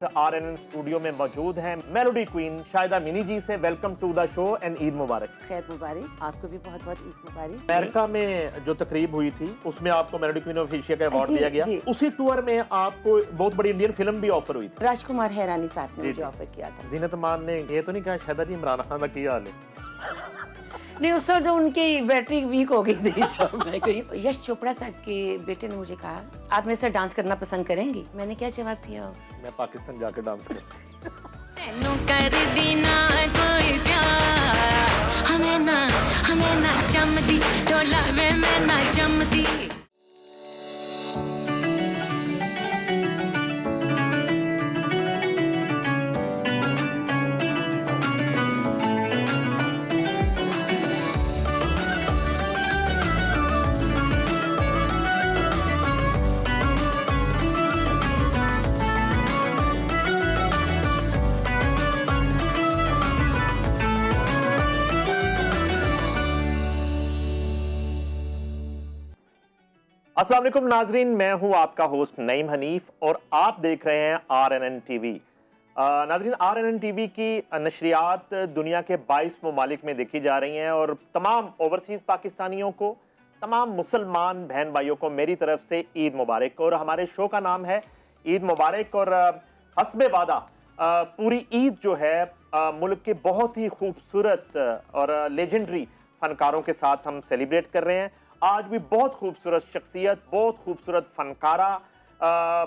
RNN studio में मौजूद हैं मेलोडी क्वीन शाहिदा मिनी जी से। Welcome to the show and Eid मुबारक। खैर मुबारक, आपको भी बहुत बहुत ईद मुबारक। अमेरिका में जो तकरीब हुई थी उसमें आपको मेलोडी क्वीन ऑफ एशिया का अवार्ड जी, दिया गया। जी। उसी टूर में आपको बहुत बड़ी इंडियन फिल्म भी ऑफर हुई थी। राजकुमार हैरानी साहब ने जी, मुझे जी। ऑफर किया था। जीनत अमान ने ये तो नहीं कहा शाहिदा जी इमरान खान का क्या हाल है? नहीं, उस वक्त उनकी बैटरी वीक हो गई थी जब मैं गई। यश चोपड़ा साहब के बेटे ने मुझे कहा, आप मेरे साथ डांस करना पसंद करेंगी? मैंने क्या जवाब दिया? मैं पाकिस्तान जाकर डांस कर तेनू कर दीना कोई प्यार, हमें ना जमदी डोला वे मैं ना जमदी। अस्सलाम वालेकुम नाजरीन, मैं हूं आपका होस्ट नईम हनीफ और आप देख रहे हैं RNN टीवी। नाजरीन, RNN टीवी की नशरियात दुनिया के 22 ममालिक में देखी जा रही हैं और तमाम ओवरसीज़ पाकिस्तानियों को, तमाम मुसलमान बहन भाइयों को मेरी तरफ से ईद मुबारक। और हमारे शो का नाम है ईद मुबारक और हस्बे वादा पूरी ईद जो है मुल्क के बहुत ही खूबसूरत और लेजेंडरी फनकारों के साथ हम सेलिब्रेट कर रहे हैं। आज भी बहुत खूबसूरत शख्सियत, बहुत खूबसूरत फनकारा,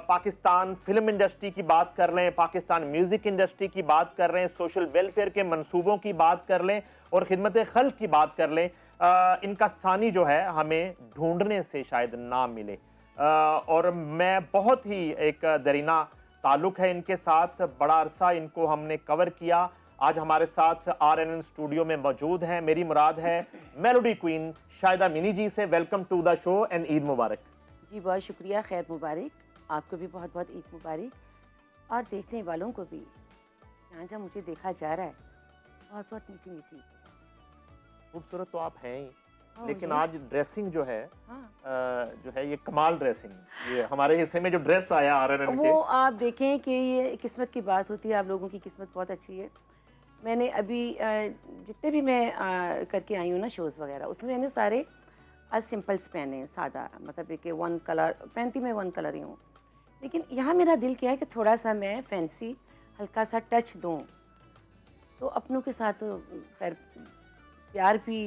पाकिस्तान फिल्म इंडस्ट्री की बात कर लें, पाकिस्तान म्यूज़िक इंडस्ट्री की बात कर रहे हैं, सोशल वेलफेयर के मंसूबों की बात कर लें और खिदमत खल्क की बात कर लें। इनका सानी जो है हमें ढूंढने से शायद ना मिले और मैं बहुत ही एक दरीना ताल्लुक़ है इनके साथ। बड़ा अरसा इनको हमने कवर किया। आज हमारे साथ RNN स्टूडियो में मौजूद हैं, मेरी मुराद है मेलोडी क्वीन शाहिदा मिनी जी से। Welcome to the show and Eid मुबारक। जी बहुत शुक्रिया, खैर मुबारक। आपको भी बहुत बहुत ईद मुबारक और देखने वालों को भी। जहाँ जहाँ मुझे देखा जा रहा है बहुत बहुत मीठी मीठी। खूबसूरत तो आप हैं ही, Oh, लेकिन yes. आज ड्रेसिंग जो है हाँ। जो है ये कमाल ड्रेसिंग, ये हमारे हिस्से में जो ड्रेस आया RNN के। वो आप देखें कि ये किस्मत की बात होती है। आप लोगों की किस्मत बहुत अच्छी है। मैंने अभी जितने भी मैं करके आई हूँ ना शोज़ वगैरह, उसमें मैंने सारे आज सिंपल्स पहने हैं, सादा, मतलब कि वन कलर पहनती मैं, वन कलर ही हूँ। लेकिन यहाँ मेरा दिल किया है कि थोड़ा सा मैं फैंसी हल्का सा टच दूँ। तो अपनों के साथ तो खैर प्यार भी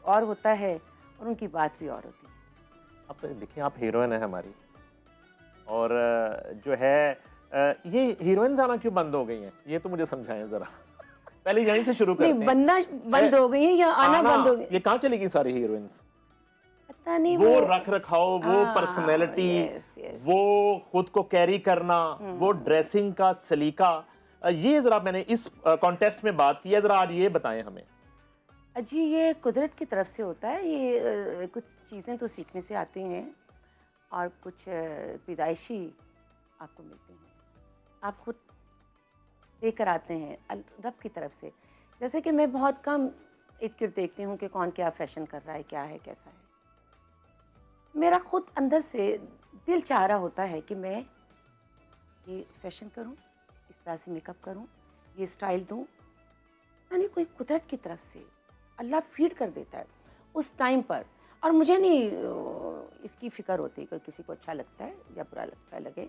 और होता है और उनकी बात भी और होती है। अब देखिए, आप हीरोइन है हमारी और जो है ये हीरोइंस आना क्यों बंद हो गई हैं, ये तो मुझे समझाएं जरा। पहले यहीं से शुरू करते नहीं, हैं। बनना बंद हो गई है या आना बंद हो गई? ये कहाँ चली गई सारी हीरोइंस? पता नहीं। वो रख रखाव, वो हाँ, पर्सनैलिटी, yes, yes. वो खुद को कैरी करना, वो ड्रेसिंग का सलीका, ये जरा मैंने इस कॉन्टेस्ट में बात की है, जरा आज ये बताएं हमें। जी, ये कुदरत की तरफ से होता है। ये कुछ चीज़ें तो सीखने से आती हैं और कुछ पैदाइशी आपको मिलती हैं, आप खुद देकर आते हैं रब की तरफ से। जैसे कि मैं बहुत कम इर्द गिर्द देखती हूँ कि कौन क्या फैशन कर रहा है, क्या है, कैसा है। मेरा खुद अंदर से दिल चाह रहा होता है कि मैं ये फैशन करूँ, इस तरह से मेकअप करूँ, ये स्टाइल दूँ। यानी कोई कुदरत की तरफ से अल्लाह फीड कर देता है उस टाइम पर। और मुझे नहीं इसकी फ़िक्र होती कि किसी को अच्छा लगता है या बुरा लगता है, लगे।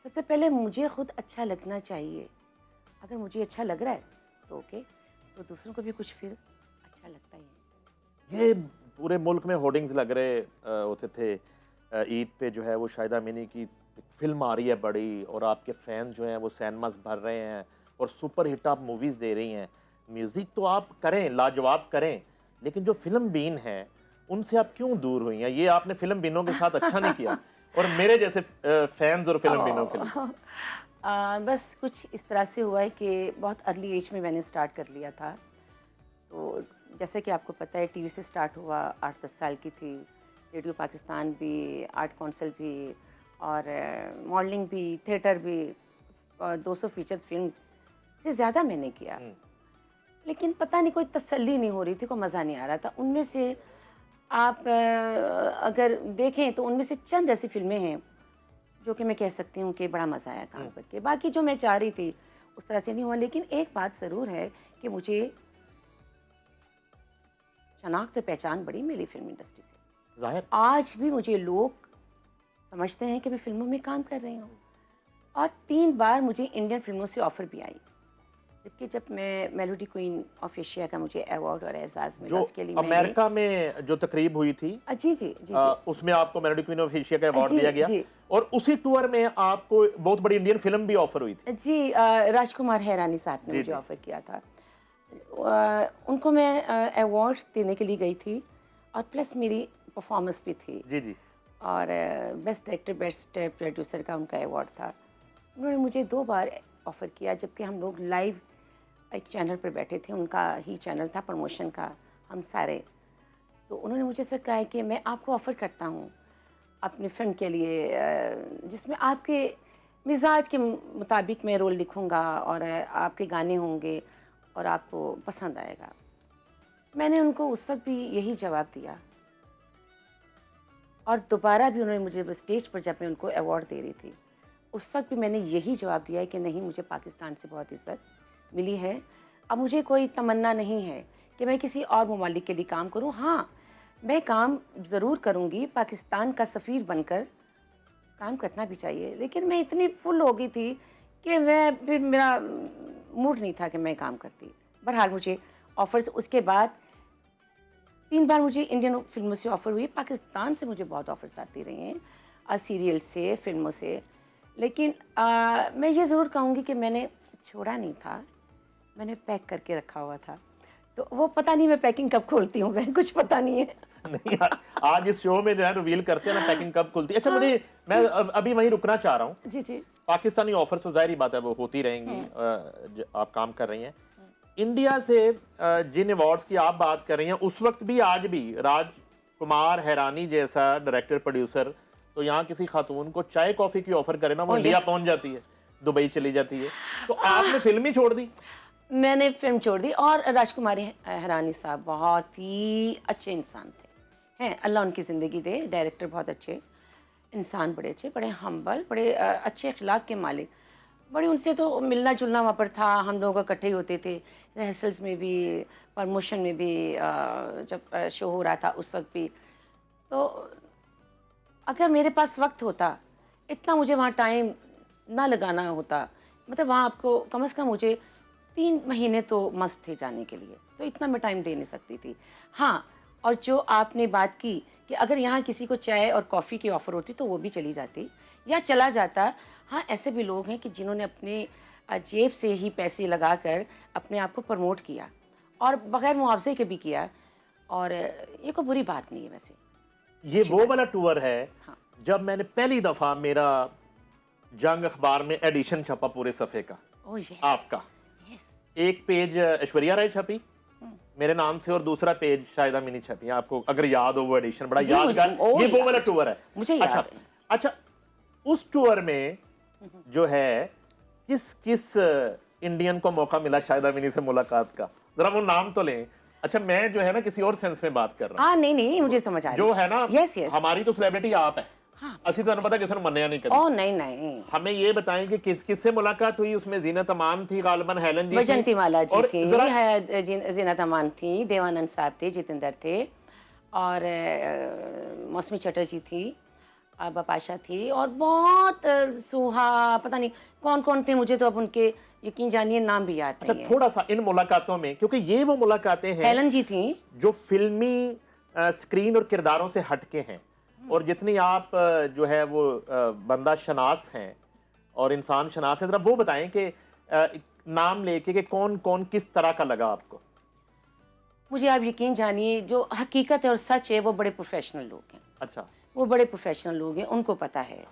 सबसे पहले मुझे खुद अच्छा लगना चाहिए। अगर मुझे अच्छा लग रहा है तो ओके, तो दूसरों को भी कुछ फिर अच्छा लगता ही है। ये पूरे मुल्क में होर्डिंग्स लग रहे होते थे ईद पे, जो है वो शाहिदा मिनी की फिल्म आ रही है बड़ी और आपके फैन जो हैं वो सिनेमास भर रहे हैं और सुपर हिट आप मूवीज़ दे रही हैं। म्यूज़िक तो आप करें, लाजवाब करें, लेकिन जो फिल्म बीन है उनसे आप क्यों दूर हुई हैं? ये आपने फिल्म बीनों के साथ अच्छा नहीं किया और मेरे जैसे फैंस और फिल्म बीनों के लिए। बस कुछ इस तरह से हुआ है कि बहुत अर्ली एज में मैंने स्टार्ट कर लिया था। तो जैसे कि आपको पता है, टीवी से स्टार्ट हुआ, 8-10 साल की थी। रेडियो पाकिस्तान भी, आर्ट काउंसिल भी और मॉडलिंग भी, थिएटर भी, 200 फीचर्स फिल्म से ज़्यादा मैंने किया। लेकिन पता नहीं कोई तसल्ली नहीं हो रही थी, कोई मज़ा नहीं आ रहा था। उनमें से आप अगर देखें तो उनमें से चंद ऐसी फिल्में हैं जो कि मैं कह सकती हूँ कि बड़ा मज़ा आया काम करके। बाकी जो मैं चाह रही थी उस तरह से नहीं हुआ, लेकिन एक बात ज़रूर है कि मुझे शनाख्त और पहचान बड़ी मिली फिल्म इंडस्ट्री से। जाहिर। आज भी मुझे लोग समझते हैं कि मैं फिल्मों में काम कर रही हूँ, और 3 बार मुझे इंडियन फिल्मों से ऑफ़र भी आई, जबकि जब मैं मेलोडी क्वीन ऑफ एशिया का मुझे अवार्ड और एजाज़ मिला, जो उसके लिए अमेरिका में जो तकरीब हुई थी, जी जी जी उसमें आपको मेलोडी क्वीन ऑफ एशिया का अवार्ड जी, दिया गया, जी। और उसी टूर में आपको बहुत बड़ी इंडियन फिल्म भी ऑफर हुई थी। जी, राजकुमार हैरानी साहब ने जी, मुझे जी। ऑफ़र किया था। उनको मैं अवार्ड देने के लिए गई थी, और प्लस मेरी परफॉर्मेंस भी थी, जी जी। और बेस्ट डायरेक्टर बेस्ट प्रोड्यूसर का उनका अवार्ड था। उन्होंने मुझे 2 बार ऑफ़र किया, जबकि हम लोग लाइव एक चैनल पर बैठे थे, उनका ही चैनल था प्रमोशन का, हम सारे। तो उन्होंने मुझे से कहा है कि मैं आपको ऑफ़र करता हूँ अपनी फ़िल्म के लिए, जिसमें आपके मिजाज के मुताबिक मैं रोल लिखूँगा, और आपके गाने होंगे और आपको पसंद आएगा। मैंने उनको उस वक्त भी यही जवाब दिया, और दोबारा भी उन्होंने मुझे स्टेज पर जब मैं उनको अवार्ड दे रही थी, उस वक्त भी मैंने यही जवाब दिया है कि नहीं, मुझे पाकिस्तान से बहुत इज़्ज़त मिली है। अब मुझे कोई तमन्ना नहीं है कि मैं किसी और ममालिक के लिए काम करूं। हाँ, मैं काम ज़रूर करूंगी, पाकिस्तान का सफ़ीर बनकर काम करना भी चाहिए, लेकिन मैं इतनी फुल हो गई थी कि मैं फिर मेरा मूड नहीं था कि मैं काम करती। बहरहाल मुझे ऑफ़र्स उसके बाद 3 बार मुझे इंडियन फिल्मों से ऑफ़र हुई, पाकिस्तान से मुझे बहुत ऑफ़र्स आती रही हैं, सीरियल से, फिल्मों से। लेकिन मैं ये ज़रूर कहूँगी कि मैंने छोड़ा नहीं था, मैंने पैक करके रखा हुआ था। तो वो पता नहीं मैं पैकिंग कब खोलती हूँ, मैं कुछ पता नहीं है। नहीं यार, आज इस शो में जो है रिवील करते हैं ना पैकिंग कब खुलती है। अच्छा, मुझे मैं अभी वहीं रुकना चाह रहा हूँ। जी जी। पाकिस्तानी ऑफर तो जाहिर बात है वो होती रहेंगी, आप काम कर रही हैं इंडिया से। जिन अवार्ड्स की आप बात कर रही हैं, उस वक्त भी आज भी राजकुमार हैरानी जैसा डायरेक्टर प्रोड्यूसर तो यहाँ किसी खातून को चाय कॉफी की ऑफर करे ना, वो इंडिया पहुंच जाती है, दुबई चली जाती है। तो आपने फिल्म ही छोड़ दी? मैंने फिल्म छोड़ दी, और राजकुमारी हैरानी साहब बहुत ही अच्छे इंसान थे, हैं, अल्लाह उनकी ज़िंदगी दे। डायरेक्टर बहुत अच्छे इंसान, बड़े अच्छे, बड़े हम्बल, बड़े अच्छे अखलाक के मालिक। बड़े उनसे तो मिलना जुलना वहाँ पर था, हम लोग इकट्ठे ही होते थे, रिहर्सल्स में भी, प्रमोशन में भी, जब शो हो रहा था उस वक्त भी। तो अगर मेरे पास वक्त होता, इतना मुझे वहाँ टाइम ना लगाना होता, मतलब वहाँ आपको कम से कम मुझे 3 महीने तो मस्त थे जाने के लिए, तो इतना मैं टाइम दे नहीं सकती थी। हाँ, और जो आपने बात की कि अगर यहाँ किसी को चाय और कॉफ़ी की ऑफ़र होती तो वो भी चली जाती या चला जाता। हाँ, ऐसे भी लोग हैं कि जिन्होंने अपने जेब से ही पैसे लगाकर अपने आप को प्रमोट किया, और बग़ैर मुआवजे के भी किया, और ये कोई बुरी बात नहीं है वैसे। ये वो वाला टूर है। हाँ। जब मैंने पहली दफ़ा मेरा जंग अखबार में एडिशन छपा पूरे सफ़े का, ओह यस, आपका यस। एक पेज ऐश्वर्या राय छपी मेरे नाम से, और दूसरा पेज शायद अमीनी छपी। आपको अगर याद हो वो एडिशन, बड़ा जी, यादगार। मुझे- ये ओ, वो याद वाला है। टूर है। मुझे याद अच्छा, है। अच्छा, उस टूर में जो है किस किस इंडियन को मौका मिला शायद अमीनी से मुलाकात का? जरा वो नाम तो लें। अच्छा, मैं जो है ना किसी और सेंस में बात कर रहा हूँ। हाँ, नहीं, मुझे समझ आ रही जो है ना, यस यस। हमारी तो सेलिब्रिटी आप है। हाँ। असली तो पता किसी ने मन्या नहीं करी। ओह नहीं, हमें ये बताएं कि किस किस से मुलाकात हुई। उसमें जीनत अमान थी, गालिबन हेलन जी थी, वैजंती माला जी और थी, जरा जीनत अमान थी, देवानंद साहब थे, जितेंद्र थे, और मौसमी चटर्जी थी, बपाशा थी, और बहुत सुहा, पता नहीं कौन कौन थे, मुझे तो अब उनके यकीन जानिए नाम भी याद अच्छा, नहीं है। थोड़ा सा इन मुलाकातों में, क्योंकि ये वो मुलाकातें हैं हेलन जी थी, जो फिल्मी स्क्रीन और किरदारों से हटके हैं, और जितनी आप जो है वो बंदा शनास हैं और इंसान शनास हैं, जरा वो बताएं कि नाम लेके कि कौन कौन किस तरह का लगा आपको? मुझे आप यकीन जानिए, जो हकीकत है और सच है, वो बड़े प्रोफेशनल लोग हैं। अच्छा, वो बड़े प्रोफेशनल लोग हैं, उनको पता है,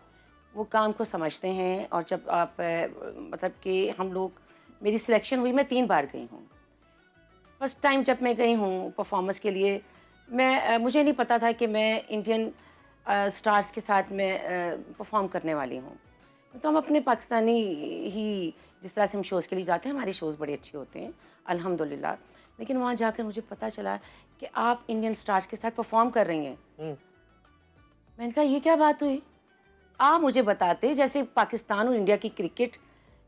वो काम को समझते हैं। और जब आप मतलब कि हम लोग, मेरी सिलेक्शन हुई, मैं 3 बार गई हूँ। फर्स्ट टाइम जब मैं गई हूँ परफॉर्मेंस के लिए, मुझे नहीं पता था कि मैं इंडियन स्टार्स के साथ मैं परफॉर्म करने वाली हूँ। तो हम अपने पाकिस्तानी ही, जिस तरह से हम शोज़ के लिए जाते हैं, हमारे शोज़ बड़े अच्छे होते हैं अल्हम्दुलिल्लाह। लेकिन वहाँ जाकर मुझे पता चला कि आप इंडियन स्टार्स के साथ परफॉर्म कर रही हैं। मैंने कहा ये क्या बात हुई? आप मुझे बताते, जैसे पाकिस्तान और इंडिया की क्रिकेट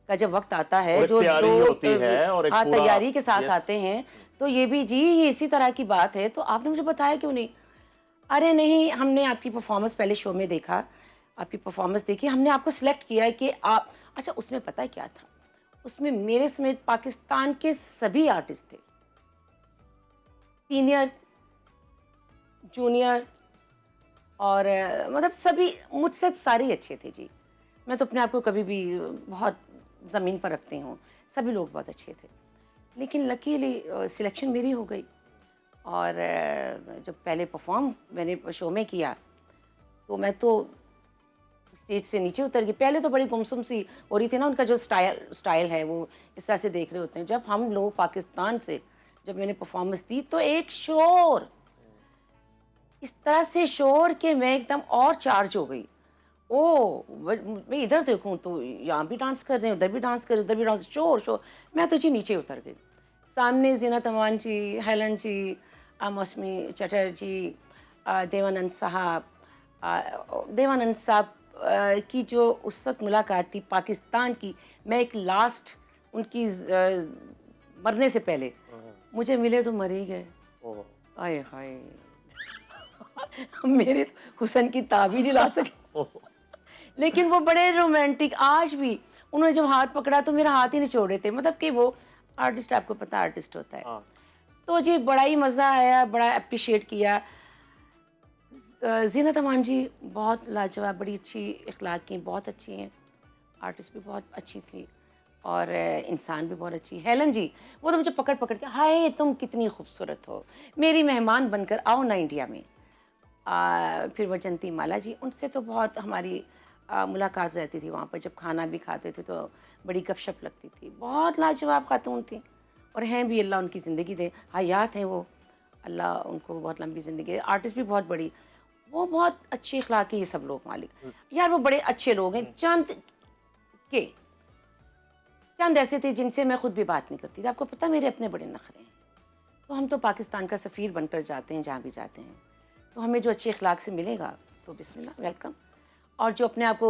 का जब वक्त आता है, और एक जो तैयारी दो होती है और एक हाँ, पूरा- तैयारी के साथ Yes. आते हैं, तो ये भी जी ये इसी तरह की बात है। तो आपने मुझे बताया क्यों नहीं? अरे नहीं, हमने आपकी परफॉर्मेंस पहले शो में देखा, आपकी परफॉर्मेंस देखी, हमने आपको सिलेक्ट किया है कि आप अच्छा। उसमें पता है क्या था? उसमें मेरे समेत पाकिस्तान के सभी आर्टिस्ट थे, सीनियर, जूनियर और मतलब सभी मुझसे सारे ही अच्छे थे जी। मैं तो अपने आप को कभी भी बहुत ज़मीन पर रखती हूँ, सभी लोग बहुत अच्छे थे। लेकिन लकीली सिलेक्शन मेरी हो गई और जब पहले परफॉर्म मैंने शो में किया तो मैं तो स्टेज से नीचे उतर गई। पहले तो बड़ी गुमसुम सी हो रही थी ना, उनका जो स्टाइल है वो इस तरह से देख रहे होते हैं। जब हम लोग पाकिस्तान से जब मैंने परफॉर्मेंस दी तो एक शोर, इस तरह से शोर कि मैं एकदम और चार्ज हो गई। ओ मैं इधर देखूं तो यहाँ भी डांस कर रहे हैं, उधर भी डांस कर रहे हैं, उधर भी डांस, शोर शोर। मैं तो जी नीचे उतर गई। सामने ज़ीनत अमान जी, हेलन जी, मौसमी चटर्जी, देवानंद साहब, देवानंद साहब की जो उस वक्त मुलाकात थी पाकिस्तान की, मैं एक लास्ट उनकी मरने से पहले मुझे मिले तो मर ही गए। ओह, आए हाय मेरे हुसन की ताबीर ही ला सके। ओह, लेकिन वो बड़े रोमांटिक, आज भी उन्होंने जब हाथ पकड़ा तो मेरा हाथ ही नहीं छोड़े थे। मतलब कि वो आर्टिस्ट, आपको पता आर्टिस्ट होता है। हाँ। तो जी बड़ा ही मज़ा आया, बड़ा अप्रिशिएट किया। ज़ीनत अमान जी बहुत लाजवाब, बड़ी अच्छी इखलाक की, बहुत अच्छी हैं, आर्टिस्ट भी बहुत अच्छी थी और इंसान भी बहुत अच्छी। हेलन जी वो तो मुझे पकड़ पकड़ के, हाय तुम कितनी खूबसूरत हो, मेरी मेहमान बनकर आओ ना इंडिया में। फिर वजंती माला जी, उनसे तो बहुत हमारी मुलाकात रहती थी वहाँ पर। जब खाना भी खाते थे तो बड़ी गपशप लगती थी। बहुत लाजवाब खातून थी और हैं भी, अल्लाह उनकी ज़िंदगी दे, हयात हैं वो, अल्लाह उनको बहुत लंबी ज़िंदगी दे। आर्टिस्ट भी बहुत बड़ी, वो बहुत अच्छे अखलाक के ये सब लोग मालिक यार, वो बड़े अच्छे लोग हैं। चंद ऐसे थे जिनसे मैं खुद भी बात नहीं करती थी। आपको पता मेरे अपने बड़े नखरे हैं। तो हम तो पाकिस्तान का सफ़ीर बनकर जाते हैं जहाँ भी जाते हैं, तो हमें जो अच्छे अखलाक से मिलेगा तो बिस्मिल्लाह वेलकम। और जो अपने आप को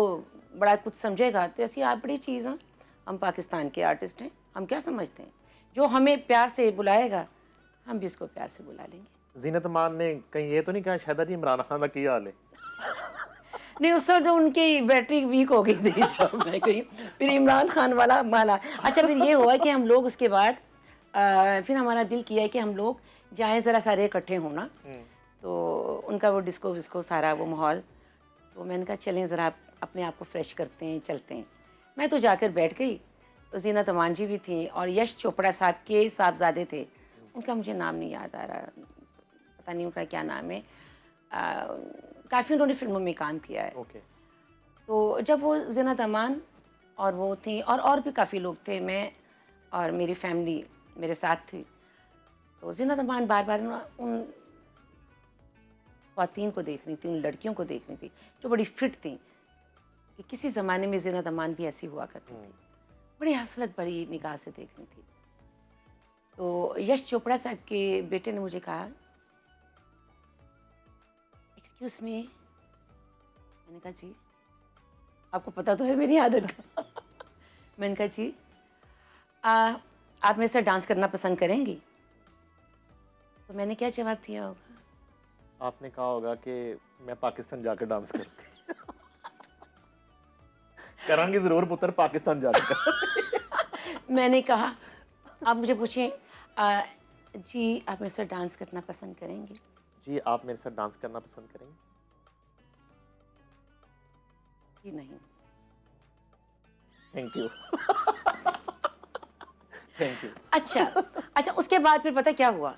बड़ा कुछ समझेगा तो ऐसी आप बड़ी चीज़ हैं। हम पाकिस्तान के आर्टिस्ट हैं, हम क्या समझते हैं? जो हमें प्यार से बुलाएगा हम भी उसको प्यार से बुला लेंगे। जीनत अमान ने कहीं ये तो नहीं कहा शायद जी इमरान खान का क्या हाल है? नहीं, उस वक्त उनकी बैटरी वीक हो गई थी जब मैं गई। फिर इमरान खान वाला माला। अच्छा, फिर ये हुआ कि हम लोग उसके बाद फिर हमारा दिल किया कि हम लोग जाएँ ज़रा सारे इकट्ठे होना। तो उनका वो डिस्को विस्को सारा वो माहौल, तो मैंने कहा चलें ज़रा अपने आप को फ्रेश करते हैं, चलते हैं। मैं तो जाकर बैठ गई। तो ज़ीनत अमान जी भी थी और यश चोपड़ा साहब के साहबजादे थे, उनका मुझे नाम नहीं याद आ रहा, पता नहीं उनका क्या नाम है। काफ़ी उन्होंने फिल्मों में काम किया है। ओके। तो जब वो ज़ीनत अमान और वो थी और भी काफ़ी लोग थे, मैं और मेरी फैमिली मेरे साथ थी। तो ज़ीनत अमान बार बार उन ख़वातीन को देख रही थी, उन लड़कियों को देख रही थी जो बड़ी फिट थी, कि किसी ज़माने में ज़ीनत अमान भी ऐसी हुआ करती थी, बड़ी हसरत बड़ी निगाह से देख रही थी। तो यश चोपड़ा साहब के बेटे ने मुझे कहा, एक्सक्यूज़ मी। मैंने कहा जी, आपको पता तो है मेरी आदत का। मैंने कहा जी आप मेरे साथ डांस करना पसंद करेंगी? तो मैंने क्या जवाब दिया होगा? आपने कहा होगा कि मैं पाकिस्तान जाकर डांस करूंगी। करांगी जरूर पुत्र, पाकिस्तान जाकर। मैंने कहा, आप मुझे पूछें जी आप मेरे साथ डांस करना पसंद करेंगे? जी आप मेरे साथ डांस करना पसंद करेंगे? जी नहीं। Thank you. Thank you. अच्छा, उसके बाद फिर पता क्या हुआ?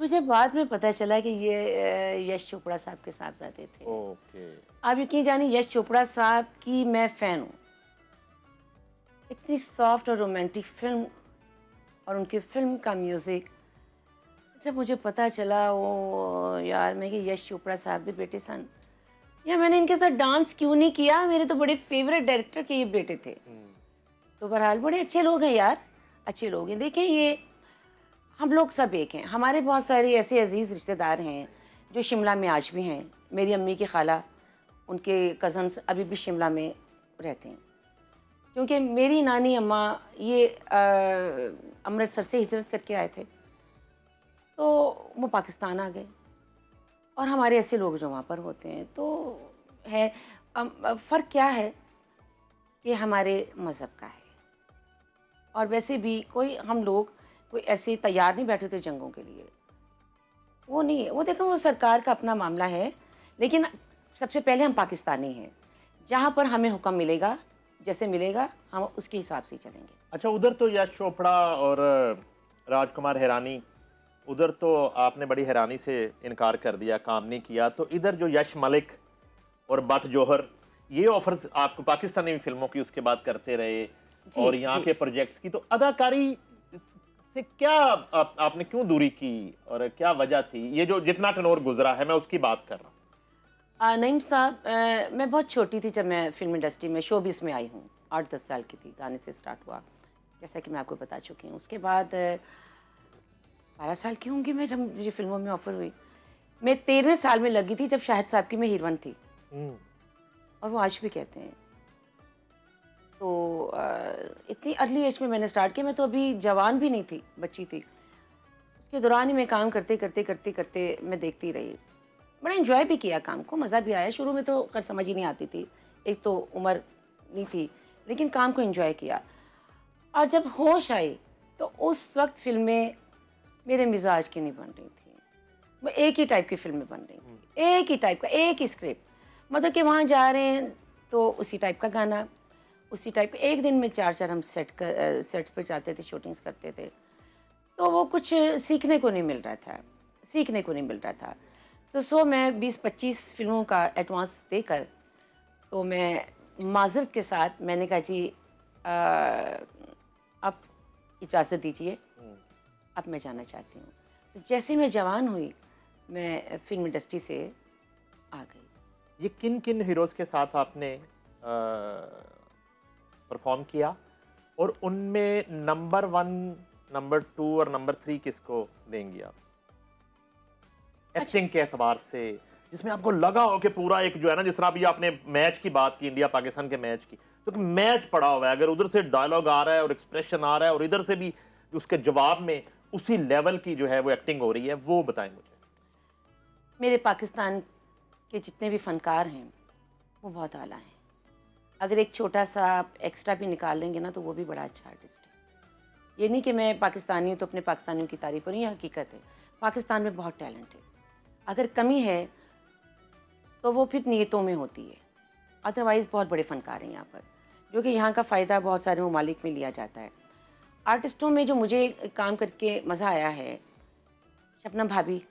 मुझे बाद में पता चला कि ये यश चोपड़ा साहब के साहबजादे थे। ओके। आप यकीन जानिए, यश चोपड़ा साहब की मैं फ़ैन हूँ। इतनी सॉफ्ट और रोमांटिक फिल्म और उनकी फिल्म का म्यूज़िक, जब मुझे पता चला वो यार मैं कि यश चोपड़ा साहब के बेटे सन, या मैंने इनके साथ डांस क्यों नहीं किया? मेरे तो बड़े फेवरेट डायरेक्टर के ये बेटे थे। तो बहरहाल बड़े अच्छे लोग हैं यार, अच्छे लोग हैं। देखें, ये हम लोग सब एक हैं। हमारे बहुत सारे ऐसे अजीज़ रिश्तेदार हैं जो शिमला में आज भी हैं। मेरी अम्मी की खाला उनके कज़न्स अभी भी शिमला में रहते हैं, क्योंकि मेरी नानी अम्मा ये अमृतसर से हिजरत करके आए थे, तो वो पाकिस्तान आ गए। और हमारे ऐसे लोग जो वहाँ पर होते हैं तो है, फ़र्क क्या है कि हमारे मज़हब का है। और वैसे भी हम लोग कोई ऐसे तैयार नहीं बैठे थे जंगों के लिए, वो नहीं है। वो देखो, वो सरकार का अपना मामला है, लेकिन सबसे पहले हम पाकिस्तानी हैं। जहाँ पर हमें हुक्म मिलेगा, जैसे मिलेगा, हम उसके हिसाब से ही चलेंगे। अच्छा, उधर तो यश चोपड़ा और राजकुमार हिरानी, उधर तो आपने बड़ी हैरानी से इनकार कर दिया, काम नहीं किया। तो इधर जो यश मलिक और बट जौहर, ये ऑफर्स आपको पाकिस्तानी फिल्मों की उसके बाद करते रहे और यहाँ के प्रोजेक्ट्स की, तो अदाकारी से क्या आपने क्यों दूरी की और क्या वजह थी? ये जो जितना टर्नओवर गुजरा है, मैं उसकी बात कर रहा हूँ। नईम साहब, मैं बहुत छोटी थी जब मैं फिल्म इंडस्ट्री में शोबिस में आई हूँ। 8-10 साल की थी, गाने से स्टार्ट हुआ, जैसा कि मैं आपको बता चुकी हूँ। उसके बाद 12 साल की होंगी मैं जब मुझे फिल्मों में ऑफ़र हुई। मैं 13वें साल में लगी थी जब शाहिद साहब की मैं हीरोइन थी, और वो आज भी कहते हैं। तो इतनी अर्ली एज में मैंने स्टार्ट किया। मैं तो अभी जवान भी नहीं थी, बच्ची थी। उसके दौरान ही मैं काम करते करते करते करते मैं देखती रही। बड़ा एंजॉय भी किया काम को, मज़ा भी आया। शुरू में तो खैर समझ ही नहीं आती थी, एक तो उम्र नहीं थी, लेकिन काम को एंजॉय किया। और जब होश आई तो उस वक्त फिल्में मेरे मिजाज की नहीं बन रही थी। वो एक ही टाइप की फिल्में बन रही थी, एक ही टाइप का, एक ही स्क्रिप्ट। मतलब कि वहाँ जा रहे हैं तो उसी टाइप का गाना, उसी टाइप का। एक दिन में 4-4 हम सेट्स पर जाते थे, शूटिंग्स करते थे। तो वो कुछ सीखने को नहीं मिल रहा था। तो मैं 20-25 फिल्मों का एडवांस देकर, तो मैं माजरत के साथ मैंने कहा, जी अब इजाज़त दीजिए, अब मैं जाना चाहती हूँ। तो जैसे मैं जवान हुई, मैं फिल्म इंडस्ट्री से आ गई। ये किन किन हीरोज़ के साथ आपने परफॉर्म किया और उनमें नंबर 1, नंबर 2 और नंबर 3 किसको देंगी आप एक्टिंग के एतबार से, जिसमें आपको लगा हो कि पूरा एक जो है ना, जिस तरह अभी आपने मैच की बात की, इंडिया पाकिस्तान के मैच की, तो मैच पड़ा हुआ है, अगर उधर से डायलॉग आ रहा है और एक्सप्रेशन आ रहा है और इधर से भी उसके जवाब में उसी लेवल की जो है वो एक्टिंग हो रही है, वो बताएं मुझे। मेरे पाकिस्तान के जितने भी फनकार हैं वो बहुत आला हैं। अगर एक छोटा सा एक्स्ट्रा भी निकाल लेंगे ना, तो वो भी बड़ा अच्छा आर्टिस्ट है। ये नहीं कि मैं पाकिस्तानी हूँ तो अपने पाकिस्तानियों की तारीफ करूँ, ये हकीकत है। पाकिस्तान में बहुत टैलेंट है। अगर कमी है तो वो फिर नीयतों में होती है। अदरवाइज़ बहुत बड़े फ़नकार हैं यहाँ पर, जो कि यहाँ का फ़ायदा बहुत सारे ममालिक में लिया जाता है। आर्टिस्टों में जो मुझे काम करके मज़ा आया है, शबनम भाभी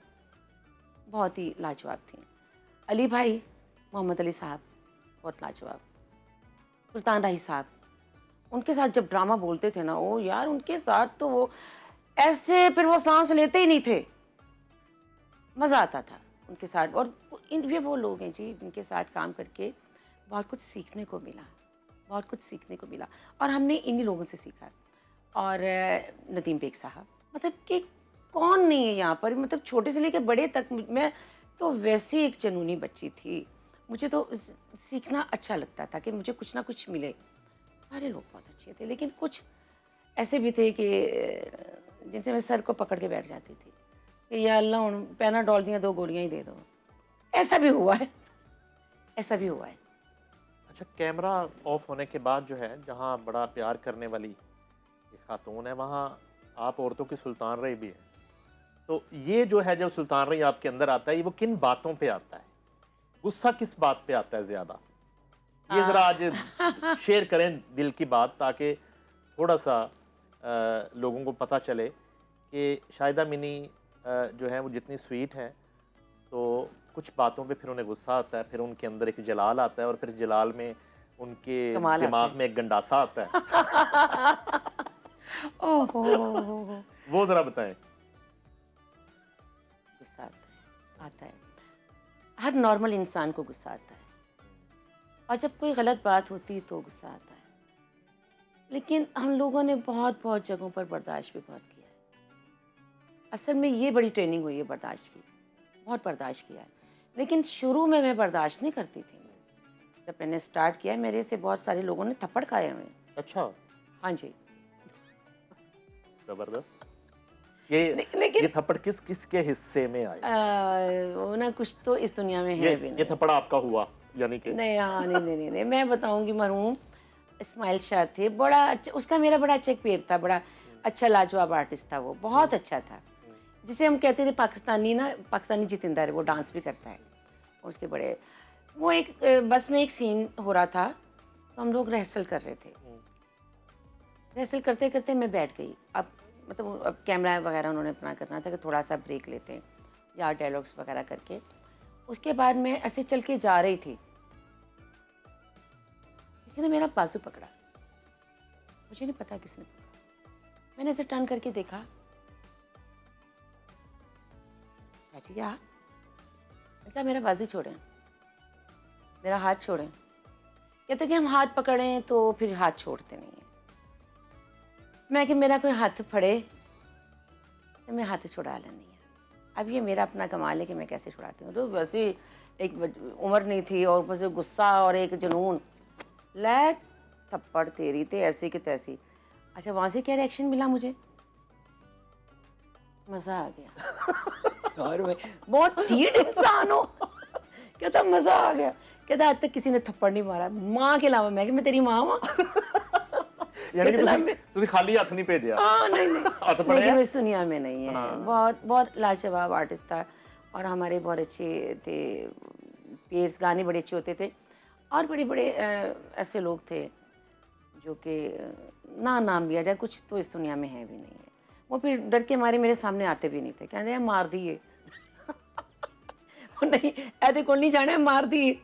बहुत ही लाजवाब थी। अली भाई, मोहम्मद अली साहब बहुत लाजवाब। सुल्तान राही साहब, उनके साथ जब ड्रामा बोलते थे ना, ओ यार, उनके साथ तो वो ऐसे, फिर वो सांस लेते ही नहीं थे, मज़ा आता था उनके साथ। और ये वो लोग हैं जी जिनके साथ काम करके बहुत कुछ सीखने को मिला, और हमने इन्हीं लोगों से सीखा। और नदीम बेग साहब, मतलब कि कौन नहीं है यहाँ पर, मतलब छोटे से लेकर बड़े तक। मैं तो वैसे एक जनूनी बच्ची थी, मुझे तो सीखना अच्छा लगता था कि मुझे कुछ ना कुछ मिले। सारे लोग बहुत अच्छे थे, लेकिन कुछ ऐसे भी थे कि जिनसे मैं सर को पकड़ के बैठ जाती थी कि या अल्लाह, हूँ पैनाडोल दियाँ 2 गोलियाँ ही दे दो। ऐसा भी हुआ है। अच्छा, कैमरा ऑफ होने के बाद जो है, जहाँ बड़ा प्यार करने वाली ये खातून है, वहाँ आप औरतों की सुल्तान रही भी है। तो ये जो है, जब सुल्तान रही आपके अंदर आता है, ये वो किन बातों पे आता है? गुस्सा किस बात पे आता है ज़्यादा? ये ज़रा आज शेयर करें दिल की बात, ताकि थोड़ा सा लोगों को पता चले कि शाहिदा मिनी जो है वो जितनी स्वीट हैं, तो कुछ बातों पे फिर उन्हें गुस्सा आता है, फिर उनके अंदर एक जलाल आता है, और फिर जलाल में उनके दिमाग में एक गंडासा आता है। ओहो, वो ज़रा बताएं। गुस्सा आता है। हर नॉर्मल इंसान को गुस्सा आता है, और जब कोई गलत बात होती तो गुस्सा आता है। लेकिन हम लोगों ने बहुत बहुत जगहों पर बर्दाश्त भी बहुत किया है। असल में ये बड़ी ट्रेनिंग हुई है बर्दाश्त की, बहुत बर्दाश्त किया है। लेकिन शुरू में मैं बर्दाश्त नहीं करती थी। जब मैंने स्टार्ट किया मेरे से बहुत सारे लोगों ने थप्पड़ खाए हुए हैं। अच्छा, हाँ जी। जबरदस्त। ये लेकिन ये थप्पड़ किस किस के हिस्से में आए? वो ना कुछ तो इस दुनिया में ये है भी ये नहीं। थप्पड़ आपका हुआ यानी कि? नहीं, हाँ, नहीं, नहीं, नहीं, नहीं, मैं बताऊंगी। मरहूम इस्माइल शाह थे, बड़ा अच्छा, उसका मेरा बड़ा अच्छा एक पेड़ था, बड़ा अच्छा लाजवाब आर्टिस्ट था वो, बहुत अच्छा था, जिसे हम कहते थे पाकिस्तानी जितेंद्र, वो डांस भी करता है। और उसके बड़े, वो एक बस में एक सीन हो रहा था, तो हम लोग रिहर्सल कर रहे थे। रिहर्सल करते करते मैं बैठ गई। अब मतलब अब कैमरा वगैरह उन्होंने अपना करना था कि थोड़ा सा ब्रेक लेते हैं या डायलॉग्स वगैरह करके। उसके बाद मैं ऐसे चल के जा रही थी, किसी ने मेरा बाजू पकड़ा, मुझे नहीं पता किसने पकड़ा। मैंने ऐसे टर्न करके देखा, चाची क्या? मैंने कहा मेरा बाजू छोड़ें, मेरा हाथ छोड़ें। कहते जी हम हाथ पकड़ें तो फिर हाथ छोड़ते नहीं हैं। मैं कि मेरा कोई हाथ फड़े तो मैं हाथ छुड़ा लेनी है। अब ये मेरा अपना कमाल है कि मैं कैसे छुड़ाती हूँ। तो वैसे एक उम्र नहीं थी और ऊपर से गुस्सा और एक जुनून, ले थप्पड़ तेरी थे ऐसी कि तैसी। अच्छा, वहाँ से क्या रिएक्शन मिला मुझे? मज़ा आ गया। और मैं बहुत ढीठ इंसान हूँ। कहता मज़ा आ गया। कहता आज तक किसी ने थप्पड़ नहीं मारा माँ के अलावा। मैं कि मैं तेरी माँ हूँ। यानी कि तुसी खाली हथ नहीं भेजा? हाँ, नहीं हथ पड़े लेकिन हैं? वो इस दुनिया में नहीं है। बहुत बहुत लाजवाब आर्टिस्ट था और हमारे बहुत अच्छे थे पेयर्स, गाने बड़े अच्छे होते थे और बड़े बड़े ऐसे लोग थे जो कि ना नाम लिया जाए कुछ तो इस दुनिया में है भी नहीं है। वो फिर डर के मारे मेरे सामने आते भी नहीं थे, कहते हैं मार दिए। नहीं, ऐसे को नहीं जाना है, मार दिए।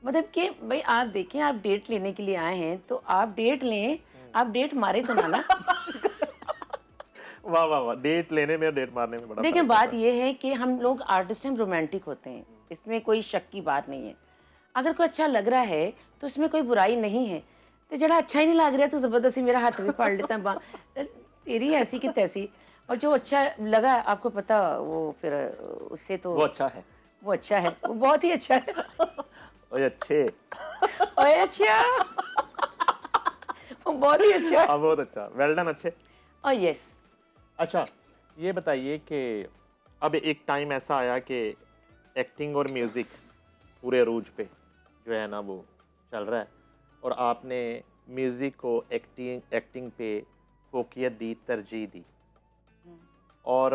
मतलब कि भाई आप देखें, आप डेट लेने के लिए आए हैं तो आप डेट लें, आप डेट मारे तो ना। वाह वाह वाह, डेट लेने में और डेट मारने में बड़ा देखिए फर्क बात होता ये है कि हम लोग आर्टिस्ट हैं, रोमांटिक होते हैं, इसमें कोई शक की बात नहीं है। अगर कोई अच्छा लग रहा है तो इसमें कोई बुराई नहीं है। तो जरा अच्छा ही नहीं लग रहा तो ज़बरदस्ती मेरा हाथ भी फाड़ लेता है, तेरी ऐसी कि तैसी। और जो अच्छा लगा आपको पता, वो फिर उससे तो वो अच्छा है। वो अच्छा है, वो बहुत ही अच्छा है। ओए अच्छे। ओए अच्छा, वो बहुत ही अच्छा है। हाँ, बहुत अच्छा, वेल डन, अच्छे। और यस, अच्छा, ये बताइए कि अब एक टाइम ऐसा आया कि एक्टिंग और म्यूज़िक पूरे अरूज पे जो है ना वो चल रहा है और आपने म्यूज़िक को एक्टिंग पे फोकियत दी, तरजीह दी। और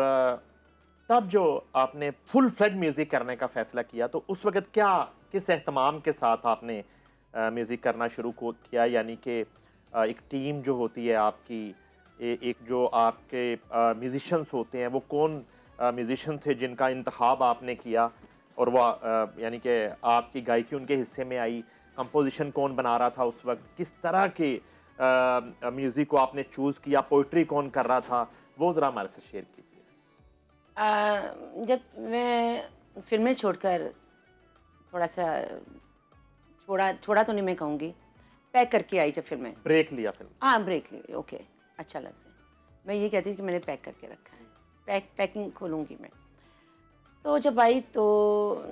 तब जो आपने फुल फ्लेड म्यूज़िक करने का फ़ैसला किया तो उस वक़्त क्या, किस एहतमाम के साथ आपने म्यूज़िक करना शुरू किया? यानी कि एक टीम जो होती है आपकी, एक जो आपके म्यूजिशियंस होते हैं, वो कौन म्यूजिशियन थे जिनका इंतखाब आपने किया और वो यानी कि आपकी गायकी उनके हिस्से में आई? कंपोजिशन कौन बना रहा था उस वक्त? किस तरह के म्यूज़िक को आपने चूज़ किया? पोइट्री कौन कर रहा था? वो ज़रा हमारे से शेयर कीजिए। जब मैं फिल्में छोड़कर थोड़ा सा छोड़ा तो नहीं मैं कहूँगी, पैक करके आई जब फिल्में, ब्रेक लिया फिल्म से? हाँ ब्रेक ली, ओके, अच्छा लफ्ज़ है। मैं ये कहती हूँ कि मैंने पैक करके रखा है, पैकिंग खोलूँगी मैं। तो जब आई तो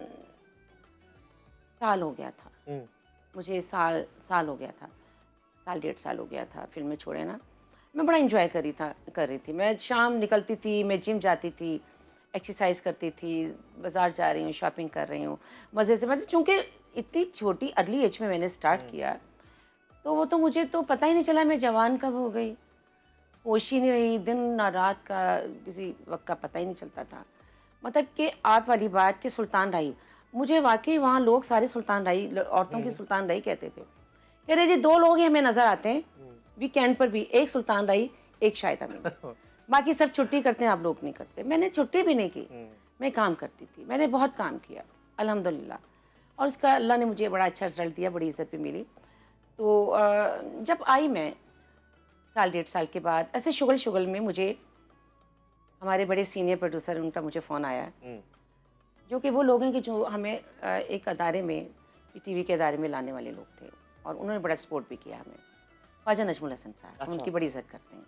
साल हो गया था मुझे, साल हो गया था, साल 1.5 साल हो गया था फिल्में छोड़े ना। मैं बड़ा इंजॉय कर रही थी। मैं शाम निकलती थी, मैं जिम जाती थी, एक्सरसाइज करती थी, बाज़ार जा रही हूँ, शॉपिंग कर रही हूँ मज़े से। मतलब चूँकि इतनी छोटी अर्ली एज में मैंने स्टार्ट किया तो वो तो मुझे तो पता ही नहीं चला मैं जवान कब हो गई। होश ही नहीं रही, दिन ना रात का किसी वक्त का पता ही नहीं चलता था। मतलब कि आप वाली बात कि सुल्तान राही, मुझे वाकई वहाँ लोग सारे सुल्तान राही, औरतों की सुल्तान राही कहते थे। कह रहे जी 2 लोग ही हमें नज़र आते हैं वीकेंड पर भी, एक सुल्तान राही, एक शाहिद अमीन, बाकी सब छुट्टी करते हैं, आप लोग नहीं करते। मैंने छुट्टी भी नहीं की, मैं काम करती थी, मैंने बहुत काम किया अल्हम्दुलिल्लाह, और उसका अल्लाह ने मुझे बड़ा अच्छा रिजल्ट दिया, बड़ी इज़्ज़त भी मिली। तो जब आई मैं साल 1.5 साल के बाद, ऐसे शुगल में मुझे हमारे बड़े सीनियर प्रोड्यूसर, उनका मुझे फ़ोन आया, जो कि वो लोग हैं कि जो हमें एक अदारे में, टीवी के अदारे में लाने वाले लोग थे और उन्होंने बड़ा सपोर्ट भी किया हमें। ख्वाजा नजमुल हसन साहब, अच्छा। उनकी बड़ी इज़्ज़त करते हैं,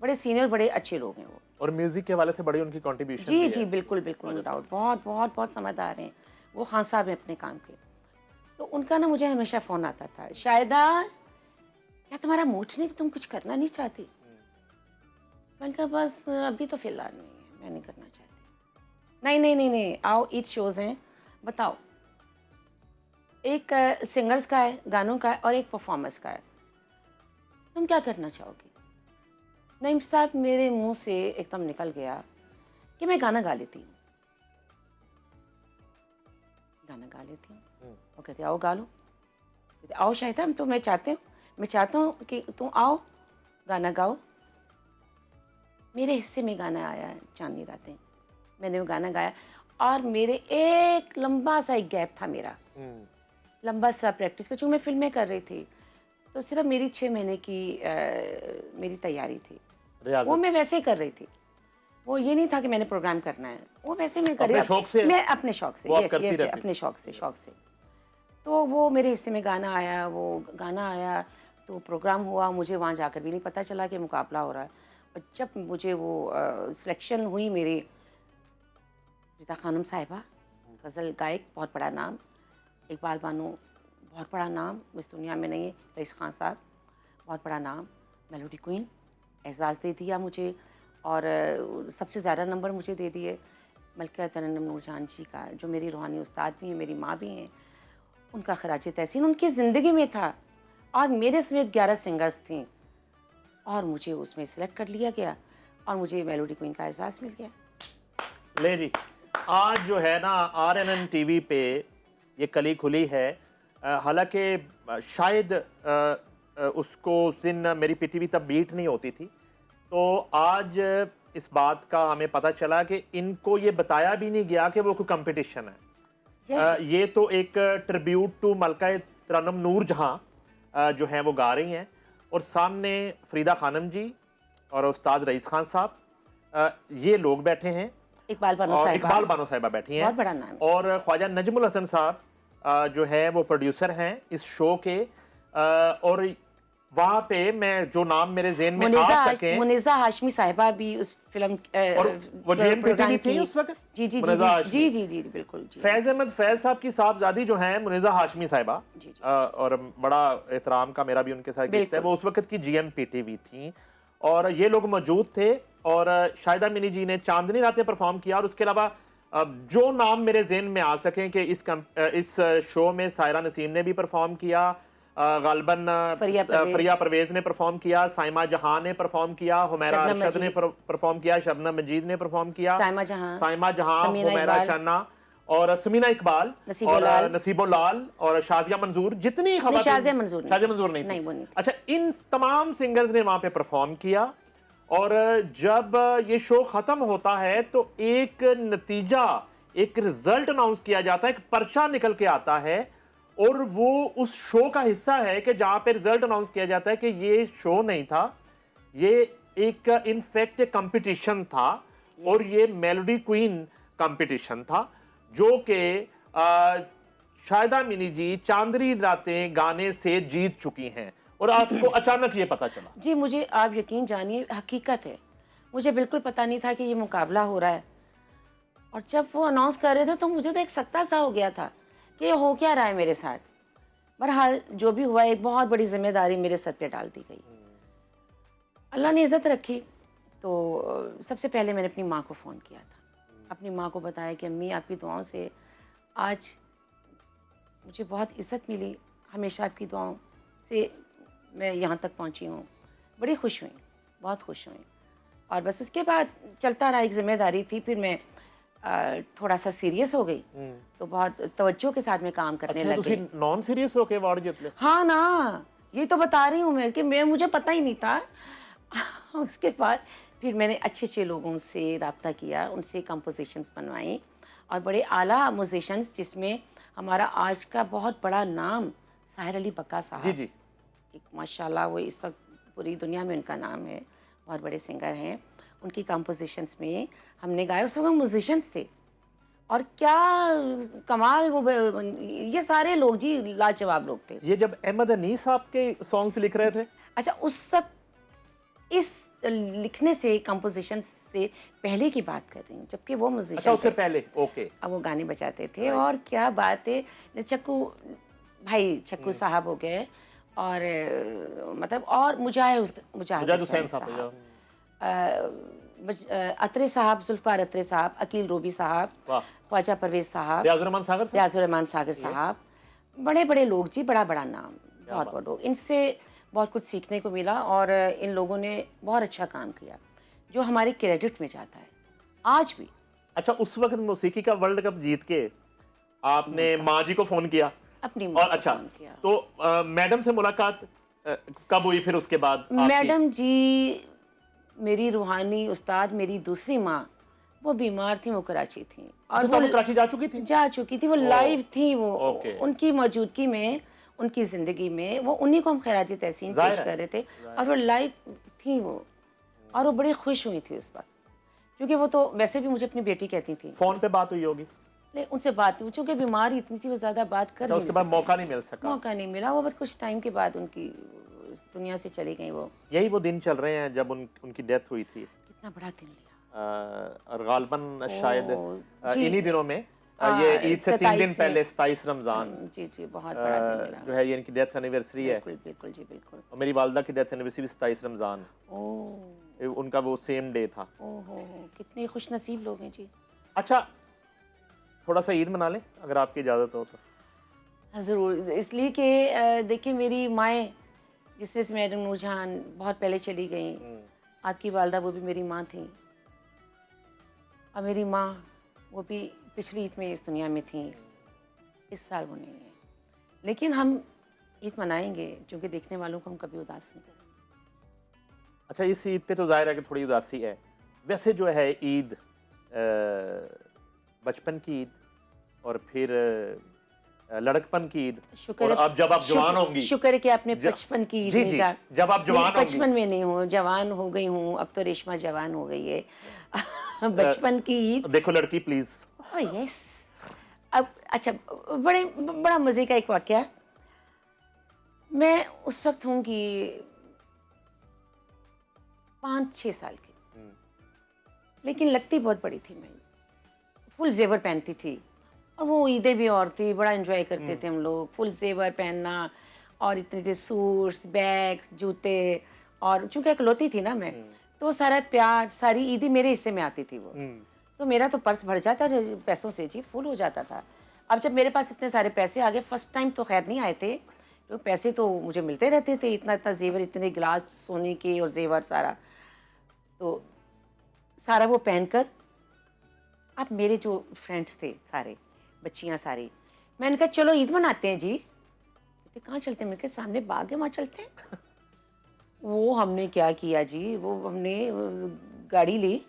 बड़े सीनियर, बड़े अच्छे लोग हैं वो। और म्यूज़िक के वाले से बड़ी उनकी कंट्रीब्यूशन जी जी बिल्कुल बिल्कुल, नो डाउट, बहुत बहुत बहुत समझदार हैं वो, खान साहब हैं अपने काम के। तो उनका ना मुझे हमेशा फ़ोन आता था, शायदा क्या तुम्हारा मूड नहीं कि तुम कुछ करना नहीं चाहती? मैंने कहा बस अभी तो फ़िलहाल नहीं है, मैं नहीं करना चाहती। नहीं नहीं नहीं नहीं, आओ ईद शोज़ हैं, बताओ। एक सिंगर्स का है, गानों का है, और एक परफॉर्मेंस का है, तुम क्या करना चाहोगी? नईम साहब, मेरे मुंह से एकदम निकल गया कि मैं गाना गा लेती हूँ। गाना गा लेती हूँ। वो कहते आओ गा लो। कहते आओ शाहिदा, मैं चाहता हूँ कि तुम आओ गाना गाओ। मेरे हिस्से में गाना आया है चांदनी रातें, मैंने वो गाना गाया, और मेरे एक लंबा सा एक गैप था मेरा, लंबा सा प्रैक्टिस का, चूँकि मैं फिल्में कर रही थी, तो सिर्फ मेरी 6 महीने की मेरी तैयारी थी, वो मैं वैसे ही कर रही थी। वो ये नहीं था कि मैंने प्रोग्राम करना है, वो वैसे मैं कर रही अपने शौक से? मैं अपने शौक से, वो आप यस करती यस, रहती? अपने शौक से। तो वो मेरे हिस्से में गाना आया, वो गाना आया तो प्रोग्राम हुआ, मुझे वहाँ जाकर भी नहीं पता चला कि मुकाबला हो रहा है। और जब मुझे वो सिलेक्शन हुई, मेरी रीता खानम साहिबा, गज़ल गायक, बहुत बड़ा नाम, इकबाल बानो बहुत बड़ा नाम, इस दुनिया में नहीं है, रईस खान साहब बहुत बड़ा नाम, मेलोडी क्वीन, एजाज़ दे दिया मुझे, और सबसे ज़्यादा नंबर मुझे दे दिए मलका तरन्नुम नूरजहां जी का, जो मेरी रूहानी उस्ताद भी हैं, मेरी माँ भी हैं। उनका खराज तहसीन उनकी ज़िंदगी में था, और मेरे समेत 11 सिंगर्स थी, और मुझे उसमें सेलेक्ट कर लिया गया, और मुझे मेलोडी क्वीन का एजाज़ मिल गया। ले जी, आज जो है ना RNN TV पे ये कली खुली है। हालांकि शायद उसको उस दिन मेरी PTV तब बीट नहीं होती थी, तो आज इस बात का हमें पता चला कि इनको ये बताया भी नहीं गया कि वो कोई कंपटीशन है। Yes. ये तो एक ट्रिब्यूट टू मलका तरन्नुम नूरजहां जो हैं वो गा रही हैं, और सामने फरीदा खानम जी और उस्ताद रईस खान साहब, ये लोग बैठे हैं, इकबाल बानो और साहिबा, इकबाल बानो साहिबा बैठी हैं, बहुत बड़ा नाम है। और ख्वाजा नजमुल हसन साहब जो है वो प्रोड्यूसर हैं इस शो के। और वहाँ पे मैं जो नाम मेरे ज़हन में आ सके, मुनीज़ा हाशमी साहिबा भी उस फिल्म और वो GMPTV थी उस वक्त, जी जी मुनीज़ा हाशमी। जी जी जी बिल्कुल जी। फैज़ अहमद फैज़ साहब की साहबजादी जो हैं मुनीज़ा हाशमी साहिबा, जी, जी। और बड़ा एहतराम का मेरा भी उनके साथ रिश्ता है, वो उस वक्त की GMPTV थी, और ये लोग मौजूद थे, और शाहिदा मिनी जी ने चांदनी रातें परफॉर्म किया, और उसके अलावा जो नाम मेरे ज़हन में आ सकें कि इस शो में सायरा नसीम ने भी परफॉर्म किया, गालबन फरिया परवेज ने परफॉर्म किया, साइमा जहां ने परफॉर्म किया, हुमैरा अरशद ने परफॉर्म किया, शबनम मजीद ने परफॉर्म किया, साइमा जहां, हुमैरा चान्ना, और समीना इकबाल, नसीबो लाल, और शाजिया मंजूर, जितनी खबर शाजिया मंजूर नहीं। अच्छा, इन तमाम सिंगर्स ने वहां पे परफॉर्म किया, और जब ये शो खत्म होता है तो एक नतीजा, एक रिजल्ट अनाउंस किया जाता है, एक पर्चा निकल के आता है, और वो उस शो का हिस्सा है कि जहां पे रिजल्ट अनाउंस किया जाता है कि ये शो नहीं था, ये एक इनफैक्ट कंपटीशन था, और ये मेलोडी क्वीन कंपटीशन था, जो कि शाहिदा मिनी जी चांदनी रातें गाने से जीत चुकी हैं, और आपको अचानक ये पता चला? जी, मुझे आप यकीन जानिए, हकीकत है, मुझे बिल्कुल पता नहीं था कि ये मुकाबला हो रहा है, और जब वो अनाउंस कर रहे थे तो मुझे तो एक सख्ता सा हो गया था कि ये हो क्या रहा है मेरे साथ। बहरहाल जो भी हुआ, एक बहुत बड़ी जिम्मेदारी मेरे सर पे डाल दी गई, अल्लाह ने इज़्ज़त रखी। तो सबसे पहले मैंने अपनी माँ को फ़ोन किया था, अपनी माँ को बताया कि अम्मी, आपकी दुआओं से आज मुझे बहुत इज़्ज़त मिली, हमेशा आपकी दुआओं से मैं यहाँ तक पहुँची हूँ। बड़ी खुश हुई, बहुत खुश हुई, और बस उसके बाद चलता रहा, एक जिम्मेदारी थी, फिर मैं थोड़ा सा सीरियस हो गई, तो बहुत तवज्जो के साथ में काम करने लग गई। नॉन सीरियस होके अवार्ड जीत ले? हाँ ना, ये तो बता रही हूँ मैं कि मुझे पता ही नहीं था। उसके बाद फिर मैंने अच्छे लोगों से रब्ता किया, उनसे कंपोजिशंस बनवाई, और बड़े आला म्यूजिशंस, जिसमें हमारा आज का बहुत बड़ा नाम साहिर अली बक्का साहब, जी, एक माशाल्लाह, वो इस वक्त पूरी दुनिया में उनका नाम है, बहुत बड़े सिंगर हैं, उनकी कंपोजिशंस में हमने गाए। उस वक्त म्यूजिशंस थे, और क्या कमाल, वो ये सारे लोग जी लाजवाब लोग थे। ये जब अहमद अनीस साहब के सॉन्ग्स लिख रहे थे? अच्छा, उस वक्त इस लिखने से, कंपोजिशन से पहले की बात कर रही हूँ, जबकि वो म्यूजिशियन, उससे पहले, ओके, अब वो गाने बजाते थे, और क्या बात है, चक्कू भाई छक्कू साहब हो गए, और मतलब और मुजाहिद मुजाहिद हुसैन साहब, अतरे साहब, जुल्फ़ार अतरे साहब, अकील रोबी साहब, वाह, ख्वाजा परवेज साहब, रियाजुर रहमान सागर साहब, रियाजुर रहमान सागर साहब, बड़े बड़े लोग जी, बड़ा बड़ा नाम, बहुत बहुत लोग। इनसे बहुत कुछ सीखने को मिला, और इन लोगों ने बहुत अच्छा काम किया जो हमारे क्रेडिट में जाता है आज भी। अच्छा, उस वक्त मौसीकी का वर्ल्ड कप जीत के आपने माँ जी को फोन किया, अपनी और माँ को अच्छा फोन किया। तो मैडम से मुलाकात कब हुई फिर उसके बाद आपकी? मैडम जी मेरी रूहानी उस्ताद, मेरी दूसरी माँ, वो बीमार थी, वो कराची थी, और अच्छा, तो वो कराची जा चुकी थी? जा चुकी थी, वो लाइव थी, वो ओके। उनकी मौजूदगी में, उनकी ज़िंदगी में, वो उन्हीं को हम खैराज तहसीन पेश कर रहे थे, और वो लाइव थी वो, और वो बड़ी खुश हुई थी उस वक्त, क्योंकि वो तो वैसे भी मुझे अपनी बेटी कहती थी। फोन पे बात हुई होगी? नहीं, उनसे बात नहीं, चूँकि बीमारी इतनी थी, वो ज़्यादा बात कर अच्छा, नहीं उसके बाद सकती। मौका नहीं मिल सका? मौका नहीं मिला, वो बस कुछ टाइम के बाद उनकी दुनिया से चली गई वो। यही वो दिन चल रहे हैं जब उनकी डेथ हुई थी, कितना बड़ा दिन लिया। और गालबन शायद जी। इन्हीं दिनों में, ये ईद से 3 दिन 27 पहले 27 रमजान, जी जी, बहुत बड़ा दिन मिला। जो है ये इनकी डेथ एनिवर्सरी है, बिल्कुल बिल्कुल जी, बिल्कुल। और मेरी वालदा की डेथ एनिवर्सरी भी 27 रमजान, ओह उनका वो सेम डे था। ओहो, कितने खुश नसीब लोग हैं जी। अच्छा, थोड़ा सा ईद मना लें अगर आपकी इजाज़त हो तो। हाँ, ज़रूर, इसलिए कि देखिए मेरी माएँ, जिसमें से मैडम नूरजहान बहुत पहले चली गई, आपकी वालदा वो भी मेरी माँ थी, और मेरी माँ वो भी पिछली ईद में इस दुनिया में थी, इस साल वो नहीं है, लेकिन हम ईद मनाएंगे, क्योंकि देखने वालों को हम कभी उदास नहीं करेंगे। अच्छा, इस ईद पे तो जाहिर है कि थोड़ी उदासी है, वैसे जो है ईद बचपन की ईद, और फिर लड़कपन की ईद, शुक्र और है- अब जब आप जवान होंगी, शुक्र है कि आपने बचपन की ईद जी, नहीं जी, कहा। जब आप जवान नहीं, होंगी। बचपन में नहीं हूँ, जवान हो गई हूँ, अब तो रेशमा जवान हो गई है। बचपन की ईद, देखो लड़की प्लीज। Oh yes. अब अच्छा, बड़ा मज़े का एक वाक़या, मैं उस वक्त होंगी 5-6 साल की, लेकिन लगती बहुत बड़ी थी मैं, फुल जेवर पहनती थी, और वो ईदें भी और थी, बड़ा एंजॉय करते थे हम लोग, फुल जेवर पहनना, और इतने थे सूट्स, बैग्स, जूते, और चूंकि इकलौती थी ना मैं, तो सारा प्यार, सारी ईदी मेरे हिस्से में आती थी वो, तो मेरा तो पर्स भर जाता था पैसों से जी, फुल हो जाता था। अब जब मेरे पास इतने सारे पैसे आ गए, फर्स्ट टाइम तो खैर नहीं आए थे, तो पैसे तो मुझे मिलते रहते थे, इतना इतना जेवर, इतने गिलास सोने के और जेवर सारा, तो सारा वो पहनकर, अब मेरे जो फ्रेंड्स थे सारे, बच्चियां सारी, मैंने कहा चलो ईद मनाते हैं जी। कहते कहाँ चलते हैं? मैंने कहा सामने बाग है, वहाँ चलते हैं। वो हमने क्या किया जी, वो हमने गाड़ी ली,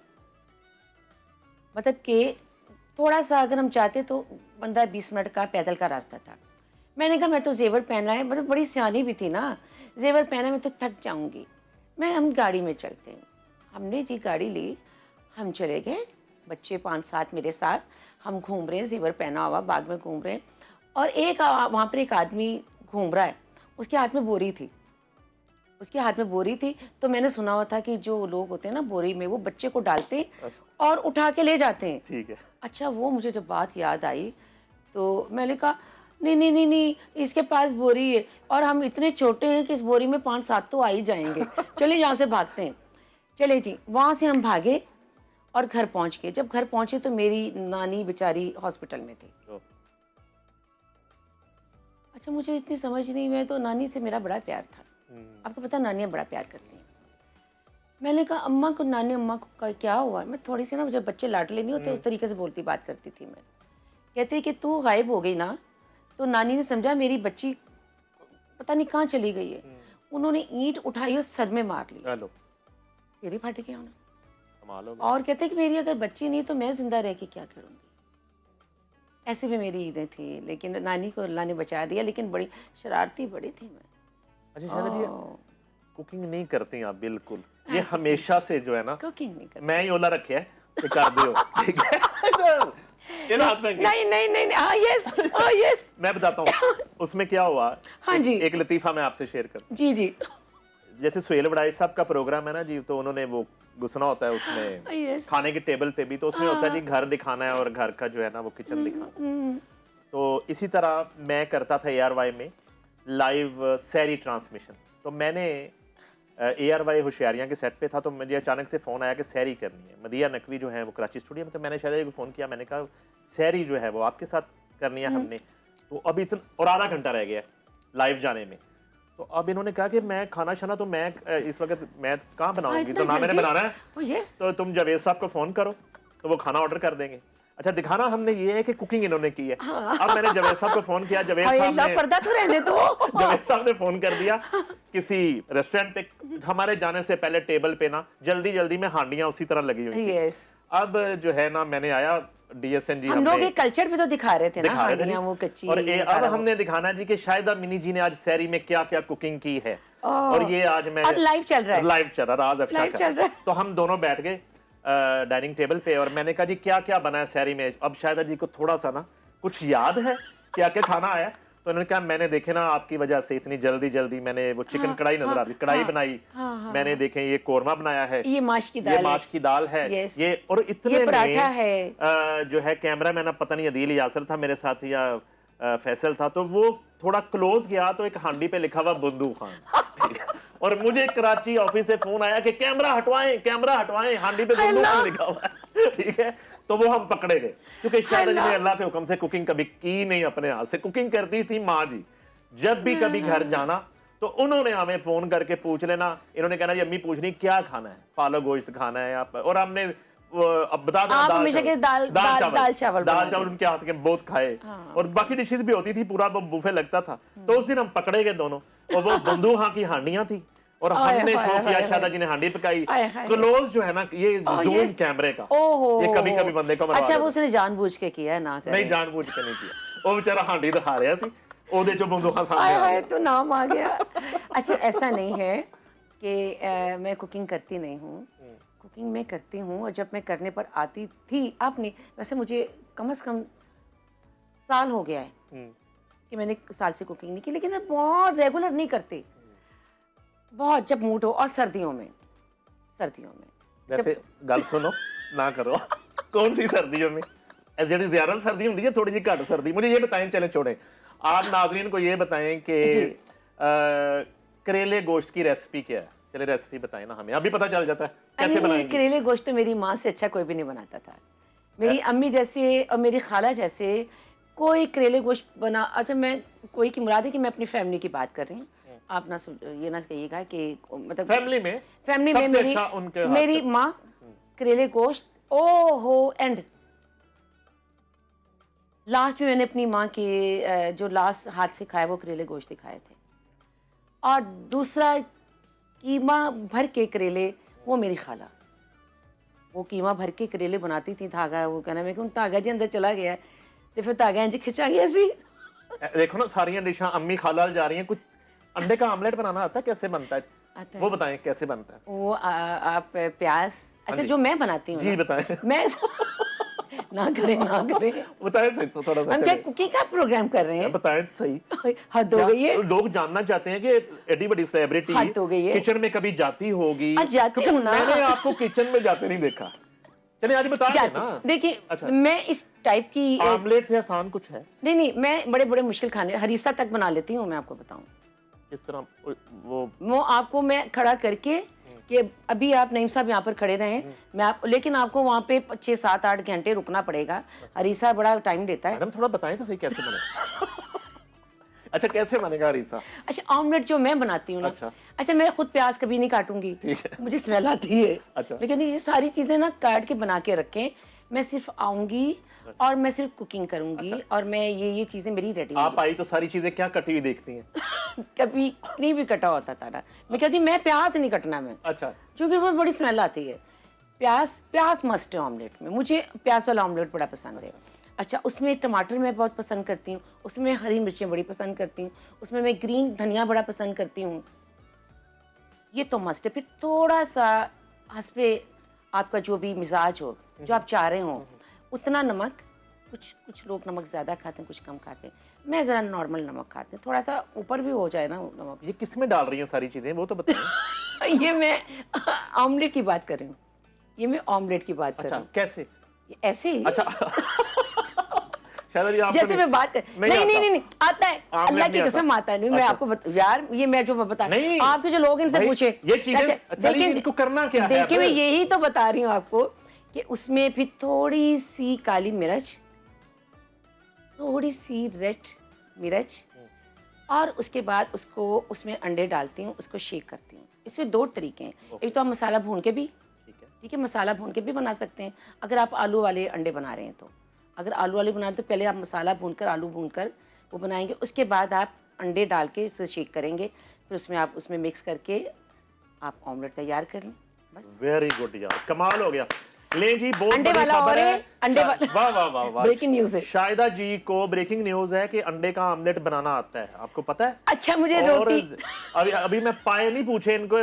मतलब कि थोड़ा सा अगर हम चाहते तो 15-20 मिनट का पैदल का रास्ता था। मैंने कहा मैं तो जेवर पहना है, मतलब बड़ी सियानी भी थी ना, जेवर पहना मैं तो थक जाऊंगी, हम गाड़ी में चलते हैं। हमने जी गाड़ी ली, हम चले गए, बच्चे 5-7 मेरे साथ, हम घूम रहे हैं, जेवर पहना हुआ, बाग में घूम रहे हैं, और वहाँ पर एक आदमी घूम रहा है, उसके हाथ में बोरी थी, तो मैंने सुना हुआ था कि जो लोग होते हैं ना बोरी में, वो बच्चे को डालते हैं और उठा के ले जाते हैं। ठीक है। अच्छा, वो मुझे जब बात याद आई तो मैंने कहा नहीं, इसके पास बोरी है, और हम इतने छोटे हैं कि इस बोरी में 5-7 तो आ ही जाएंगे। चलिए यहाँ से भागते हैं। चले जी, वहाँ से हम भागे और घर पहुँच गए। जब घर पहुँचे तो मेरी नानी बेचारी हॉस्पिटल में थी। अच्छा, मुझे इतनी समझ नहीं, मैं तो नानी से मेरा बड़ा प्यार था, आपको पता नानियाँ बड़ा प्यार करती हैं। मैंने कहा अम्मा को क्या हुआ? मैं थोड़ी सी ना, जब बच्चे लाडले नहीं होते उस तरीके से बात करती थी मैं। कहते कि तू गायब हो गई ना, तो नानी ने समझा मेरी बच्ची पता नहीं कहाँ चली गई है। उन्होंने ईंट उठाई और सर में मार ली, सिर ही फट गया उन्हें। और कहते कि मेरी अगर बच्ची नहीं तो मैं जिंदा रह के क्या करूँगी। ऐसे भी मेरी ईदें थी, लेकिन नानी को अल्लाह ने बचा दिया, लेकिन बड़ी शरारती बड़ी थी मैं। अच्छा शायद ये कुकिंग नहीं करती आप बिल्कुल, ये हमेशा से जो है ना, कुकिंग नहीं करती। मैं ही ओला रखे है कि कर दियो, ठीक है। ये रात में नहीं, हाँ यस, मैं बताता हूँ उसमें क्या हुआ। हाँ जी। एक लतीफा मैं आपसे शेयर कर, जी जैसे सुहेल बड़ाई साहब का प्रोग्राम है ना जी, तो उन्होंने वो घुसना होता है उसमें यस। खाने के टेबल पे भी, तो उसमें होता है जी घर दिखाना है और घर का जो है ना वो किचन दिखाना। तो इसी तरह मैं करता था ARY में लाइव सैरी ट्रांसमिशन। तो मैंने ARY होशियारियाँ के सेट पे था, तो मुझे अचानक से फ़ोन आया कि सैरी करनी है। मदिया नकवी जो है वो कराची स्टूडियो में, तो मैंने शायद को फ़ोन किया, मैंने कहा सैरी जो है वो आपके साथ करनी है हमने, तो अब इतना और आधा घंटा रह गया लाइव जाने में। तो अब इन्होंने कहा कि मैं खाना शाना तो मैं इस वक्त मैं कहाँ बनाऊंगी, तो ना मैंने बनाना है, तो तुम जावेद साहब को फ़ोन करो तो वो खाना ऑर्डर कर देंगे। अच्छा, दिखाना हमने ये है कि कुकिंग इन्होंने की है। अब मैंने जावेद साहब को फोन किया, जावेद साहब ने पर्दा तो रहने दो जावेद साहब ने फोन कर दिया किसी रेस्टोरेंट पे, हमारे जाने से पहले टेबल पे ना जल्दी जल्दी में हांडियां उसी तरह लगी हुई थी। अब जो है ना मैंने आया DSN जी, हम लोग एक कल्चर पे तो दिखा रहे थे ना हांडियां वो कच्ची, और अब हमने दिखाना जी कि शायदा मिनी जी ने आज सैरी में क्या क्या कुकिंग की है, और ये आज मैं लाइव चल रहा है, लाइव चल रहा है। तो हम दोनों बैठ गए डाइनिंग टेबल पे, और मैंने कहा जी क्या क्या बना है सैरी में। अब शायद जी को थोड़ा सा ना कुछ याद है क्या क्या खाना आया, तो उन्होंने कहा मैंने देखे ना आपकी वजह से इतनी जल्दी जल्दी मैंने वो चिकन कढ़ाई नजर आ रही, कढ़ाई बनाई, मैंने देखे ये कोरमा बनाया है, ये माश की दाल है, ये और इतने ये पराठा है। जो है कैमरा मैन पता नहीं अदील यासर था मेरे साथ या फैसल था, तो वो थोड़ा क्लोज गया तो एक हांडी पे लिखा हुआ बंदू खान, ठीक है, और मुझे कराची ऑफिस से फोन आया कि कैमरा हटवाएं, हांडी पे बंदू खान लिखा हुआ है, ठीक है। तो वो हम पकड़े गए, क्योंकि शायद जी ने अल्लाह के हुक्म से कुकिंग कभी की नहीं, अपने हाथ से कुकिंग करती थी माँ जी। जब भी कभी घर जाना तो उन्होंने हमें फोन करके पूछ लेना, इन्होंने कहना जी अम्मी पूछ रही क्या खाना है, पालक गोश्त खाना है आप, और हमने अब बता दें दाल चावल उनके हाथ के बहुत खाए, और बाकी डिशेस भी होती थी, पूरा बुफे लगता था। तो उस दिन हम पकड़े गए दोनों, और वो बंदू हाँ की हांडियां थी, और हमने शो किया, शादा जी ने हांडी पकाई, क्लोज जो है ना ये जूम कैमरे का, ये कभी कभी बंदे को अच्छा वो उसने जानबूझ के किया ना, नहीं जानबूझ के नहीं किया, वो बेचारा हांडी दिखा रहा सी, ओदे चो बंदूक सामने आ गया, तो नाम आ गया। अच्छा ऐसा नहीं है कि मैं कुकिंग करती नहीं हूँ, कुकिंग मैं करती हूँ, और जब मैं करने पर आती थी, आपने वैसे मुझे कम से कम साल हो गया है कि मैंने साल से कुकिंग नहीं की, लेकिन मैं बहुत रेगुलर नहीं करती, बहुत जब मूड हो, और सर्दियों में वैसे गल सुनो ना करो कौन सी सर्दियों में, जी ज्यादा सर्दी होती है थोड़ी जी घट सर्दी, मुझे ये बताएं, चले छोड़े आप नाजरीन को ये बताएं कि करेले गोश्त की रेसिपी क्या है, चले रेसिपी बताएं ना हमें, अभी पता चल जाता है कैसे बनाएंगे। करेले गोश्त तो मेरी माँ से अच्छा कोई भी नहीं बनाता था, मेरी अम्मी जैसे और मेरी खाला जैसे कोई करेले गोश्त बना। अच्छा मैं कोई की मुराद है कि मैं अपनी फैमिली की बात कर रही हूँ, आप ना ये ना कहिएगा कि मतलब फैमिली में मेरी माँ करेले गोश्त ओहो एंड लास्ट में मैंने अपनी माँ के जो लास्ट हाथ से खाया वो करेले गोश्त दिखाए थे, और दूसरा कीमा भर के करेले वो मेरी खाला, वो कीमा भर के करेले बनाती थी, धागा वो कहना मैं धागा जी अंदर चला गया तो फिर धागा इंज खिंचा गया सी। देखो ना सारियां डिशां अम्मी खाला जा रही हैं, कुछ अंडे का आमलेट बनाना आता है, कैसे बनता है वो बताएं कैसे बनता है वो आप प्याज, अच्छा जो मैं बनाती हूँ जी बताएं मैं ना करें बताएं सही, तो थोड़ा सा हम क्या कुकिंग का प्रोग्राम कर रहे हैं, बताएं सही, हद हो गई है, लोग जानना चाहते हैं कि एडी बड़ी सेलिब्रिटी हद हो गई है, किचन में कभी जाती होगी, जाती हूँ ना, मैंने आपको किचन में जाते नहीं देखा, चलिए आज बता दें ना। देखिए अच्छा। मैं इस टाइप की आमलेट से आसान कुछ है नहीं, मैं बड़े बड़े मुश्किल खाने हरीसा तक बना लेती हूँ, मैं आपको बताऊँ किस तरह वो आपको मैं खड़ा करके कि अभी आप नईम साहब यहाँ पर खड़े रहें, मैं आप लेकिन आपको वहाँ पे 6, 7, 8 घंटे रुकना पड़ेगा, हरीसा बड़ा टाइम देता है। मैडम थोड़ा बताएं तो सही कैसे बनेगा अच्छा कैसे बनेगा हरीसा? अच्छा ऑमलेट जो मैं बनाती हूँ ना, अच्छा मैं खुद प्याज कभी नहीं काटूंगी, मुझे स्मेल आती है, अच्छा। लेकिन ये सारी चीजें ना काट के बना के रखें, मैं सिर्फ आऊंगी और मैं सिर्फ कुकिंग करूंगी, और मैं ये चीजें मेरी रेडी। आप आई तो सारी चीजें क्या कटी हुई देखती हैं कभी नहीं भी कटा होता था ना, मैं कहती मैं प्याज नहीं कटना मैं, अच्छा क्योंकि वो बड़ी स्मेल आती है, प्याज मस्ट है ऑमलेट में, मुझे प्याज वाला ऑमलेट बड़ा पसंद है। अच्छा उसमें टमाटर मैं बहुत पसंद करती हूँ, उसमें हरी मिर्चें बड़ी पसंद करती हूँ, उसमें मैं ग्रीन धनिया बड़ा पसंद करती हूँ, ये तो मस्ट है। फिर थोड़ा सा हंसपे आपका जो भी मिजाज हो, जो आप चाह रहे हो उतना नमक, कुछ लोग नमक ज़्यादा खाते हैं, कुछ कम खाते हैं, मैं ज़रा नॉर्मल नमक खाती हूँ, थोड़ा सा ऊपर भी हो जाए ना नमक। ये किस में डाल रही हैं सारी चीज़ें वो तो बताएं ये मैं ऑमलेट की बात कर रही हूँ, ये मैं ऑमलेट की बात कर रही हूँ। कैसे? ऐसे ही। अच्छा शायद ये आपको जैसे मैं बात कर नहीं आता है, आपने अल्लाह की नहीं कसम आता। आता है। नहीं मैं अच्छा। आपको यार ये मैं जो बता नहीं, आपके जो लोग इनसे भाई, पूछे ये चीजें अच्छा, देखिए इनको करना क्या है देखिए मैं फिर? यही तो बता रही हूँ आपको कि उसमें फिर थोड़ी सी काली मिर्च, थोड़ी सी रेड मिर्च, और उसके बाद उसको उसमें अंडे डालती हूँ, उसको शेक करती हूँ। इसमें 2 तरीके हैं। एक तो आप मसाला भून के भी, ठीक है, मसाला भून के भी बना सकते हैं अगर आप आलू वाले अंडे बना रहे हैं तो। अगर आलू वाले बना रहे हैं तो पहले आप मसाला भूनकर आलू भूनकर वो बनाएंगे, उसके बाद आप अंडे डाल के उसे शेक करेंगे, फिर उसमें आप उसमें मिक्स करके आप ऑमलेट तैयार कर लें बस। वेरी गुड यार, कमाल हो गया। ले जी, बहुत अंडे बड़ी वाला खबर और है। है, अंडे वाला वाह वाह वाह वाह, ब्रेकिंग न्यूज़ है। शाहिदा जी को ब्रेकिंग न्यूज है कि अंडे का ऑमलेट बनाना आता है, आपको पता है? अच्छा मुझे और रोटी अभी मैं पाए नहीं पूछे इनको,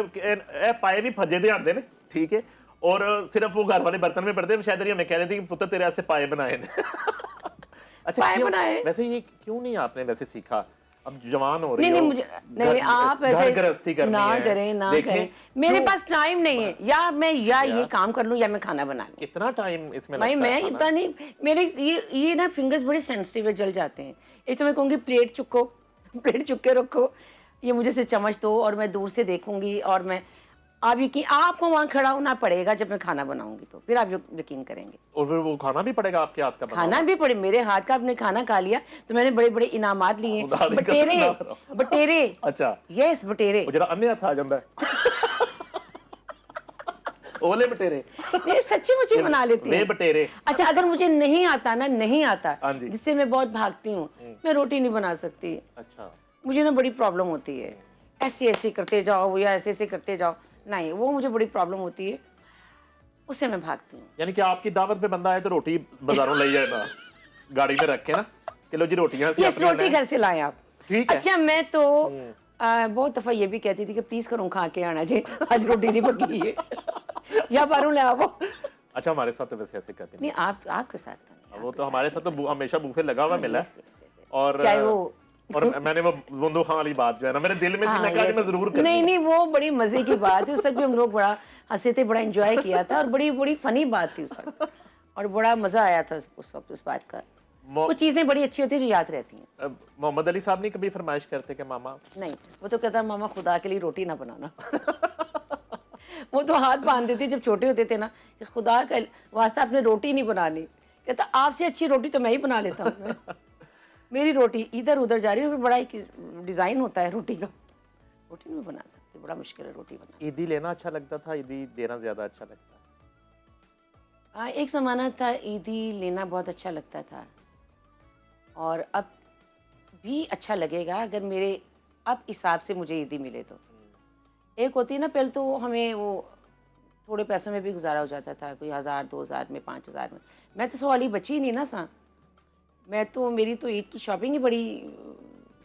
पाए भी फजे दे आते ने, ठीक है, और सिर्फ वो घर वाले बर्तन में पड़ते हैं। शायद ये हमें कह देती कि पुत्र तेरे ऐसे पाए बनाए थे। अच्छा, पाए क्यों? बनाए? वैसे ये क्यों नहीं आपने वैसे सीखा? अब जवान हो रही नहीं हो, नहीं मुझे नहीं आप ऐसे घर गृहस्थी करनी ना है, करें ना देखें, करें, मेरे क्यों? पास टाइम नहीं है या मैं ये काम कर लूं या मैं खाना बना लूं। कितना टाइम इसमें भाई लगता है मैं खाना? इतना नहीं, मेरे ये ना फिंगर्स बड़े सेंसिटिव है, जल जाते हैं। एक तो मैं कहूँगी प्लेट चुको प्लेट चुक के रखो, ये मुझे से चम्मच दो और मैं दूर से देखूंगी, और मैं आप यकीन आपको वहाँ खड़ा होना पड़ेगा जब मैं खाना बनाऊंगी, तो फिर आप यकीन करेंगे। और फिर वो खाना भी पड़ेगा आपके हाथ का बना खाना भी पड़े, मेरे हाथ का आपने खाना खा लिया तो मैंने बड़े बड़े इनामात लिए खुदा हैं। दी बटेरे कसम। बटेरे अच्छा, यस बटेरे वो जरा अन्य हाथ आ जाता है। ओले बटेरे, नहीं सच्ची मुझे बना लेती वे हूँ। बटेरे। अच्छा अगर मुझे नहीं आता ना, नहीं आता हाँ जी। जिससे मैं बहुत भागती हूँ, मैं रोटी नहीं बना सकती। अच्छा, मुझे ना बड़ी प्रॉब्लम होती है, ऐसे ऐसे करते जाओ या ऐसे ऐसे करते जाओ, नहीं वो मुझे बड़ी प्रॉब्लम होती है, उससे मैं भागती हूँ। यानी कि आपकी दावत पे बंदा आए तो रोटी बाजारों ले जाए ना, गाड़ी में रखे ना, किलो जी रोटियां सी यस अपनी रोटी लें। घर से लाएं आप। ठीक है। अच्छा मैं तो बहुत दफ़ा ये भी कहती थी कि प्लीज़ करूँ खा के आना जी, आज रोटी नहीं पकी है या बाहरों ले आओ। अच्छा, हमारे साथ तो वैसे ऐसे कभी नहीं, नहीं आप आपके साथ तो नहीं, वो आपके तो साथ हमारे साथ तो हमेशा बूफे लगा हुआ मिला है। yes, yes, yes, yes। और चाहे वो और मैंने वो बूंदू खां वाली बात जो है ना मेरे दिल में थी, मैं कहा कि yes। मैं जरूर करूंगी। नहीं नहीं वो बड़ी मजे की बात है, उस वक्त भी हम लोग बड़ा हंसे थे, बड़ा एंजॉय किया था और बड़ी बड़ी फनी बात थी उस वक्त, और बड़ा मजा आया था उस वक्त उस बात का। कुछ चीजें बड़ी अच्छी होती है जो याद रहती हैं। मोहम्मद अली साहब नहीं कभी फरमाइश करते कि मामा? नहीं वो तो कहता मामा खुदा के लिए रोटी ना बनाना। वो तो हाथ बांध देते जब छोटे होते थे ना कि खुदा का वास्ता आपने रोटी नहीं बनानी, कहता आपसे अच्छी रोटी तो मैं ही बना लेता हूँ। मेरी रोटी इधर उधर जा रही है, बड़ा एक डिज़ाइन होता है रोटी का, रोटी नहीं बना सकती, बड़ा मुश्किल है रोटी बनाना। ईदी लेना अच्छा लगता था, ईदी देना ज्यादा अच्छा लगता है? हाँ एक ज़माना था ईदी लेना बहुत अच्छा लगता था, और अब भी अच्छा लगेगा अगर मेरे अब हिसाब से मुझे ईदी मिले तो। एक होती है ना, पहले तो हमें वो थोड़े पैसों में भी गुजारा हो जाता था, कोई 1000 2000 में 5000 में। मैं तो सवाली बची ही नहीं ना सा, मैं तो मेरी तो ईद की शॉपिंग ही बड़ी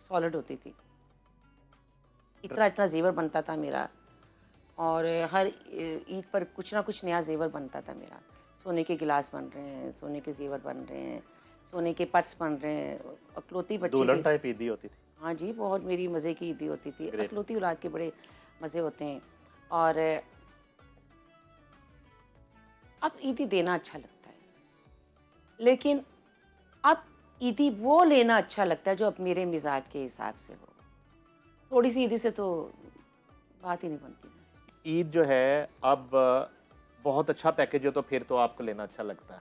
सॉलिड होती थी, इतना इतना जेवर बनता था मेरा, और हर ईद पर कुछ ना कुछ नया जेवर बनता था मेरा। सोने के गिलास बन रहे हैं, सोने के जेवर बन रहे हैं, सोने के पर्स बन रहे हैं, अकलौती बच्ची दुल्हन थी। टाइप ईदी होती थी। हाँ जी बहुत मेरी मज़े की ईदी होती थी, Great. अकलौती औलाद के बड़े मज़े होते हैं। और अब ईदी देना अच्छा लगता है, लेकिन अब ईदी वो लेना अच्छा लगता है जो अब मेरे मिजाज के हिसाब से हो। थोड़ी सी ईदी से तो बात ही नहीं बनती। ईद जो है अब बहुत अच्छा पैकेज हो तो फिर तो आपको लेना अच्छा लगता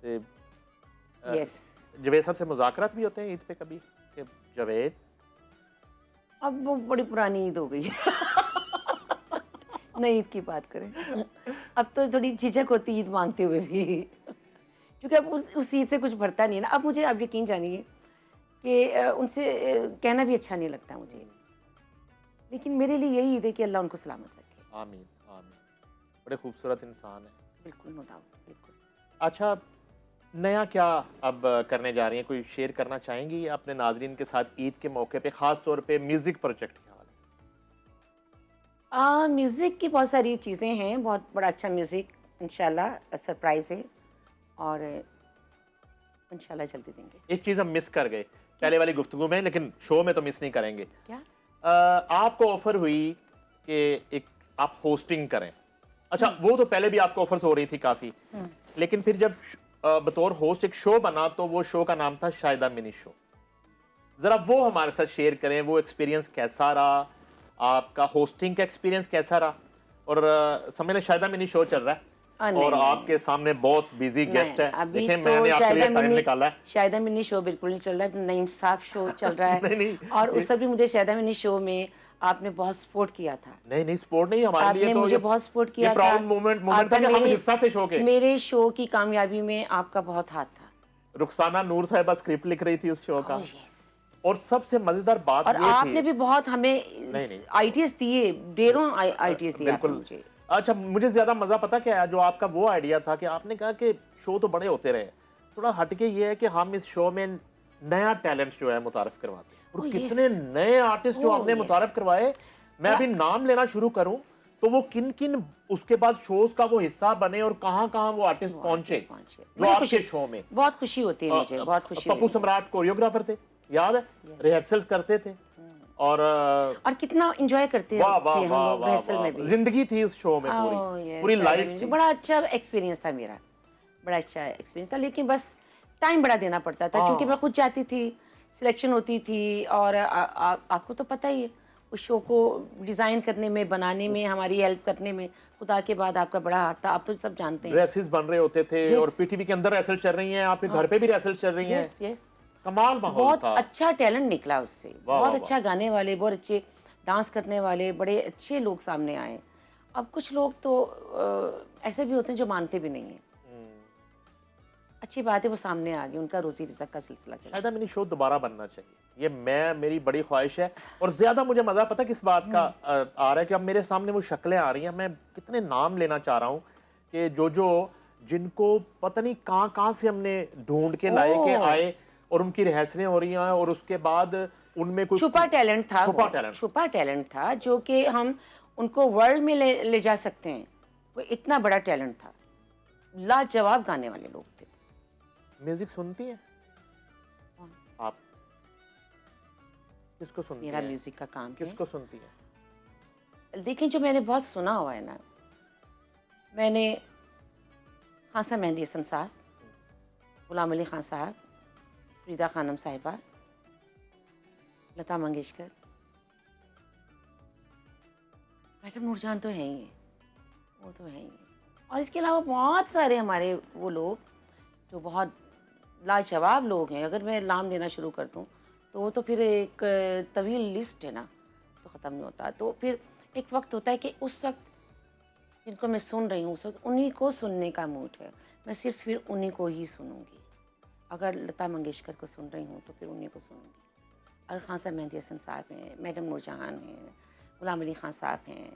है। यस जवेद साहब से मुज़ाकरात भी होते हैं ईद पे कभी कि जवेद? अब वो बड़ी पुरानी ईद हो गई है। नई ईद की बात करें, अब तो थोड़ी झिझक होती ईद मांगते हुए भी, क्योंकि अब उस ईद से कुछ बढ़ता नहीं है ना। अब मुझे अब यकीन जानिए कि उनसे कहना भी अच्छा नहीं लगता मुझे, लेकिन मेरे लिए यही ईद है कि अल्लाह उनको सलामत रखे। आमीन आमीन। बड़े खूबसूरत इंसान है। बिल्कुल नो डाउट, बिल्कुल। अच्छा, नया क्या अब करने जा रही हैं? कोई शेयर करना चाहेंगी अपने नाजरीन के साथ ईद के मौके पे, ख़ास तौर पे म्यूज़िक प्रोजेक्ट के हवाले से? म्यूज़िक की बहुत सारी चीज़ें हैं, बहुत बड़ा अच्छा म्यूज़िक इंशाल्लाह सरप्राइज़ है, और इंशाल्लाह जल्दी देंगे। एक चीज़ हम मिस कर गए पहले वाली गुफ्तगू में, लेकिन शो में तो मिस नहीं करेंगे। क्या? आपको ऑफर हुई कि एक आप होस्टिंग करें। अच्छा, वो तो पहले भी आपको ऑफर्स हो रही थी काफ़ी, लेकिन फिर जब बतौर होस्ट एक शो बना, तो वो शो का नाम था शायदा मिनी शो। जरा वो हमारे साथ शेयर करें, वो एक्सपीरियंस कैसा रहा, आपका होस्टिंग का एक्सपीरियंस कैसा रहा। और समय में शायदा मिनी शो चल रहा है नहीं, और नहीं, आपके सामने बहुत बिजी गेस्ट है। अभी देखें, तो मैंने आपके लिए शायदा टाइम मिनी निकाला है। शायदा मिनी शो बिल्कुल नहीं चल रहा है, नईम साहब शो चल रहा है। नहीं, नहीं, और उस समय मुझे शायदा मिनी शो में आपने बहुत सपोर्ट किया था। नहीं सपोर्ट नहीं, हमारे आपने लिए तो मुझे बहुत सपोर्ट किया ये था। प्राउड मोमेंट था आपका कि हम मेरे- हिस्सा थे शो के। मेरे शो की कामयाबी में आपका बहुत हाथ था। रुखसाना नूर साहिबा स्क्रिप्ट लिख रही थी उस शो का। Oh, yes. और सबसे मजेदार बात और ये आपने थी, भी बहुत हमें नहीं। आईटीएस दिए, ढेरों आईटीएस दिए आपने बिल्कुल। मुझे। अच्छा, मुझे ज्यादा मजा पता क्या है, जो आपका वो आइडिया था कि आपने कहा कि शो तो बड़े होते रहे, थोड़ा हटके ये है कि हम इस शो में नया टैलेंट जो है मुतारफ करवाते हैं। और Oh, कितने yes. नए आर्टिस्ट जो Oh, आपने yes. मुतारफ करवाए, मैं अभी नाम लेना शुरू करूं तो वो किन किन उसके बाद शोज का वो हिस्सा बने और कहां कहां वो आर्टिस्ट पहुंचे जो बड़ी आपके खुशी- शो में। बहुत खुशी होती है मुझे, बहुत खुशी पप्पू हुई है। सम्राट कोरियोग्राफर थे, याद है, yes. रिहर्सल्स करते थे। और और कितना एंजॉय करते वाह वाह थे हम वाह लोग वाह रिहर्सल में वाह, भी। जिंदगी थी उस शो में, Oh, yes, पूरी शायदा लाइफ मिनी थी। शो। बड़ा अच्छा एक्सपीरियंस था मेरा, बड़ा अच्छा एक्सपीरियंस था, लेकिन बस टाइम बड़ा देना पड़ता था क्योंकि मैं खुद जाती थी, सिलेक्शन होती थी। और आपको तो पता ही है, उस शो को डिज़ाइन करने में, बनाने में, हमारी हेल्प करने में खुदा के बाद आपका बड़ा हाथ था। आप तो सब जानते हैं। ड्रेसेस बन रहे होते थे Yes. और पीटीवी के अंदर रेसल चल रही हैं, आपके घर पे भी रेसल चल रही हैं। यस यस, कमाल माहौल बहुत था। अच्छा टैलेंट निकला उससे। वाह, बहुत वाह, अच्छा गाने वाले, बहुत अच्छे डांस करने वाले, बड़े अच्छे लोग सामने आए। अब कुछ लोग तो ऐसे भी होते हैं जो मानते भी नहीं हैं। अच्छी बात है वो सामने आ गए, उनका रोजी रिज़्क का सिलसिला चला। शायद मिनी शो दोबारा बनना चाहिए, ये मेरी बड़ी ख्वाहिश है। और ज्यादा मुझे मजा पता किस बात का आ रहा है कि अब मेरे सामने वो शक्लें आ रही हैं, मैं कितने नाम लेना चाह रहा हूँ कि जो जिनको पता नहीं कहाँ से हमने ढूंढ के लाए के आए और उनकी रिहर्सलें हो रही हैं और उसके बाद उनमें कोई छुपा टैलेंट था, छुपा टैलेंट था जो कि हम उनको वर्ल्ड में ले जा सकते हैं। वो इतना बड़ा टैलेंट था, लाजवाब गाने वाले लोग थे। म्यूजिक सुनती हैं आप? किसको सुनती मेरा हैं? म्यूजिक का काम है। किसको सुनती हैं? लेकिन जो मैंने बहुत सुना हुआ है ना, मैंने खान साहब मेहंदी हसन साहब, गुलाम अली खान साहब, फरीदा खानम साहिबा, लता मंगेशकर, मैडम नूरजहान तो है ही है, वो तो है ही है। और इसके अलावा बहुत सारे हमारे वो लोग जो बहुत लाजवाब लोग हैं। अगर मैं नाम लेना शुरू कर दूँ तो वो तो फिर एक तवील लिस्ट है ना, तो ख़त्म नहीं होता। तो फिर एक वक्त होता है कि उस वक्त जिनको मैं सुन रही हूँ उस वक्त उन्हीं को सुनने का मूड है, मैं सिर्फ फिर उन्हीं को ही सुनूंगी। अगर लता मंगेशकर को सुन रही हूँ तो फिर उन्हीं को सुनूंगी। और खान साहब मेहंदी हसन साहब हैं, मैडम नूरजहान हैं, गुलाम अली खान साहब हैं,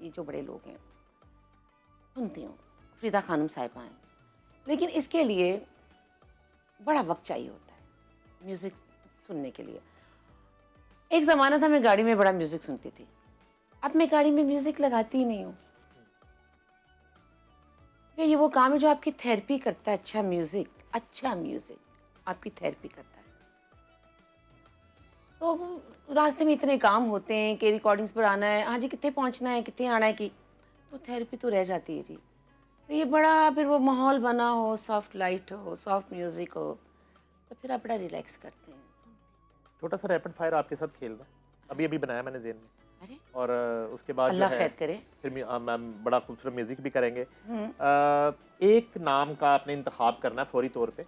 ये जो बड़े लोग हैं सुनती हूँ, फरीदा खानम साहिबा हैं। लेकिन इसके लिए बड़ा वक्त चाहिए होता है म्यूज़िक सुनने के लिए। एक ज़माना था मैं गाड़ी में बड़ा म्यूज़िक सुनती थी, अब मैं गाड़ी में म्यूज़िक लगाती ही नहीं हूँ। ये वो काम है जो आपकी थेरेपी करता है। अच्छा म्यूज़िक आपकी थेरेपी करता है। तो रास्ते में इतने काम होते हैं कि रिकॉर्डिंग्स पर आना है, हाँ जी कितने पहुँचना है, कितने आना है की, तो थेरेपी तो रह जाती है जी। तो ये बड़ा फिर वो माहौल बना हो, सॉफ्ट लाइट हो, सॉफ्ट म्यूज़िक हो, तो फिर आप बड़ा रिलैक्स करते हैं। छोटा सा रैपिड फायर आपके साथ खेल रहा, अभी बनाया मैंने जेन में। अरे और उसके बाद अल्लाह जो है खैर करे, फिर मैम बड़ा खूबसूरत म्यूजिक भी करेंगे। एक नाम का आपने इंतखाब करना है फौरी तौर पे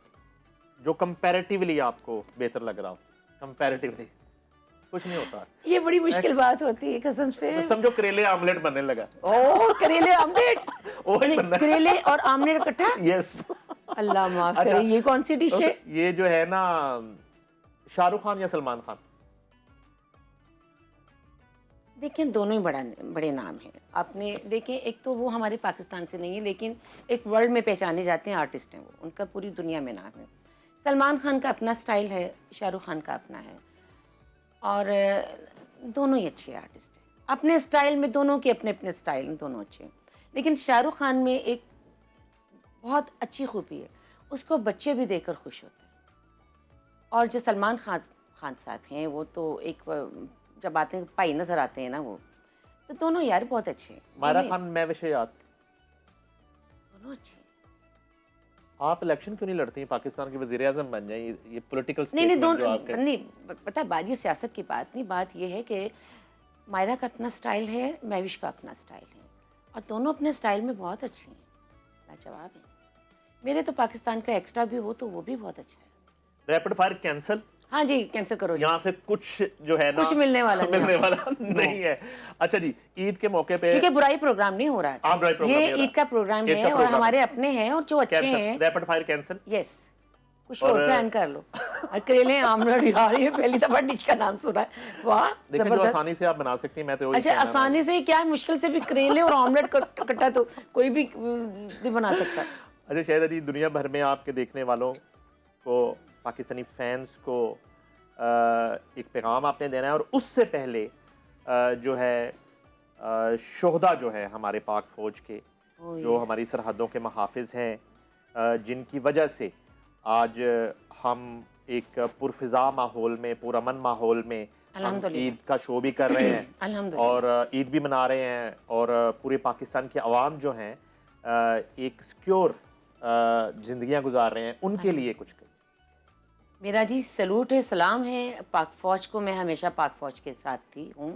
जो कंपैरेटिवली आपको बेहतर लग रहा हो। कंपैरेटिवली कुछ नहीं होता, ये बड़ी मुश्किल बात होती है कसम से। तो समझो करेले आमलेट बनने लगा। ओह करेले आमलेट, वही बनना है। करेले और आमलेट इकट्ठा, यस। अल्लाह माफ अच्छा, करे, ये कौन सी डिश है? ये जो है ना, शाहरुख खान या सलमान खान? देखें दोनों ही बड़े नाम हैं। आपने देखें, एक तो वो हमारे पाकिस्तान से नहीं है लेकिन एक वर्ल्ड में पहचाने जाते हैं आर्टिस्ट हैं वो, उनका पूरी दुनिया में नाम है। सलमान खान का अपना स्टाइल है, शाहरुख खान का अपना है, और दोनों ही अच्छे आर्टिस्ट हैं अपने स्टाइल में, दोनों के अपने अपने स्टाइल में, दोनों अच्छे हैं। लेकिन शाहरुख खान में एक बहुत अच्छी खूबी है, उसको बच्चे भी देखकर खुश होते हैं। और जो सलमान खान साहब हैं वो तो एक जब आते हैं पाई नज़र आते हैं ना, वो तो दोनों यार बहुत अच्छे हैं। मायरा खान, मैं विषयात, दोनों अच्छे हैं। आप इलेक्शन क्यों नहीं लड़ती हैं, पाकिस्तान के वजीर आजम बन जाए, ये पॉलिटिकल नहीं नहीं स्टेटमेंट जो दोनों आपके नहीं पता है बात, ये सियासत की बात नहीं, बात ये है कि मायरा का अपना स्टाइल है, महविश का अपना स्टाइल है, और दोनों अपने स्टाइल में बहुत अच्छी हैं, लाजवाब हैं। मेरे तो पाकिस्तान का एक्स्ट्रा भी हो तो वो भी बहुत अच्छा है। रैपिड फायर कैंसिल, हाँ जी कैंसिल करो जी। यहाँ से कुछ जो है ना कुछ मिलने वाला नहीं मिलने वाला नहीं है। अच्छा जी, ईद के मौके पे क्योंकि बुराई प्रोग्राम नहीं हो रहा हाँ, बुराई है, प्रोग्राम ये नहीं हो रहा। ईद का प्रोग्राम ईद का है और प्रोग्राम हमारे अपने हैं और जो अच्छे हैं। रैपिड फायर कैंसिल, यस कुछ और प्लान कर लो। और करेले आमलेट यार ये पहली दफा डिश का नाम सुना है, वाह देखिए जो जबरदस्त। आसानी से आप बना सकती हैं, मैं तो वही अच्छा कहना आसानी से ही क्या है, मुश्किल से भी करेले और ऑमलेट कटा तो कोई भी नहीं बना सकता। अच्छा शाहिदा जी, दुनिया भर में आपके देखने वालों को, पाकिस्तानी फैंस को एक पैगाम आपने देना है, और उससे पहले जो है शोहदा जो है हमारे पाक फौज के, जो हमारी सरहदों के मुहाफिज हैं, जिनकी वजह से आज हम एक पुरफिजा माहौल में, पुरअमन माहौल में हम अल्हम्दुलिल्लाह। ईद का शो भी कर रहे हैं अल्हम्दुलिल्लाह। और ईद भी मना रहे हैं, और पूरे पाकिस्तान की आवाम जो हैं एक सिक्योर जिंदगियां गुजार रहे हैं, उनके लिए कुछ करें। मेरा जी सलूट है, सलाम है पाक फ़ौज को, मैं हमेशा पाक फ़ौज के साथ थी हूँ।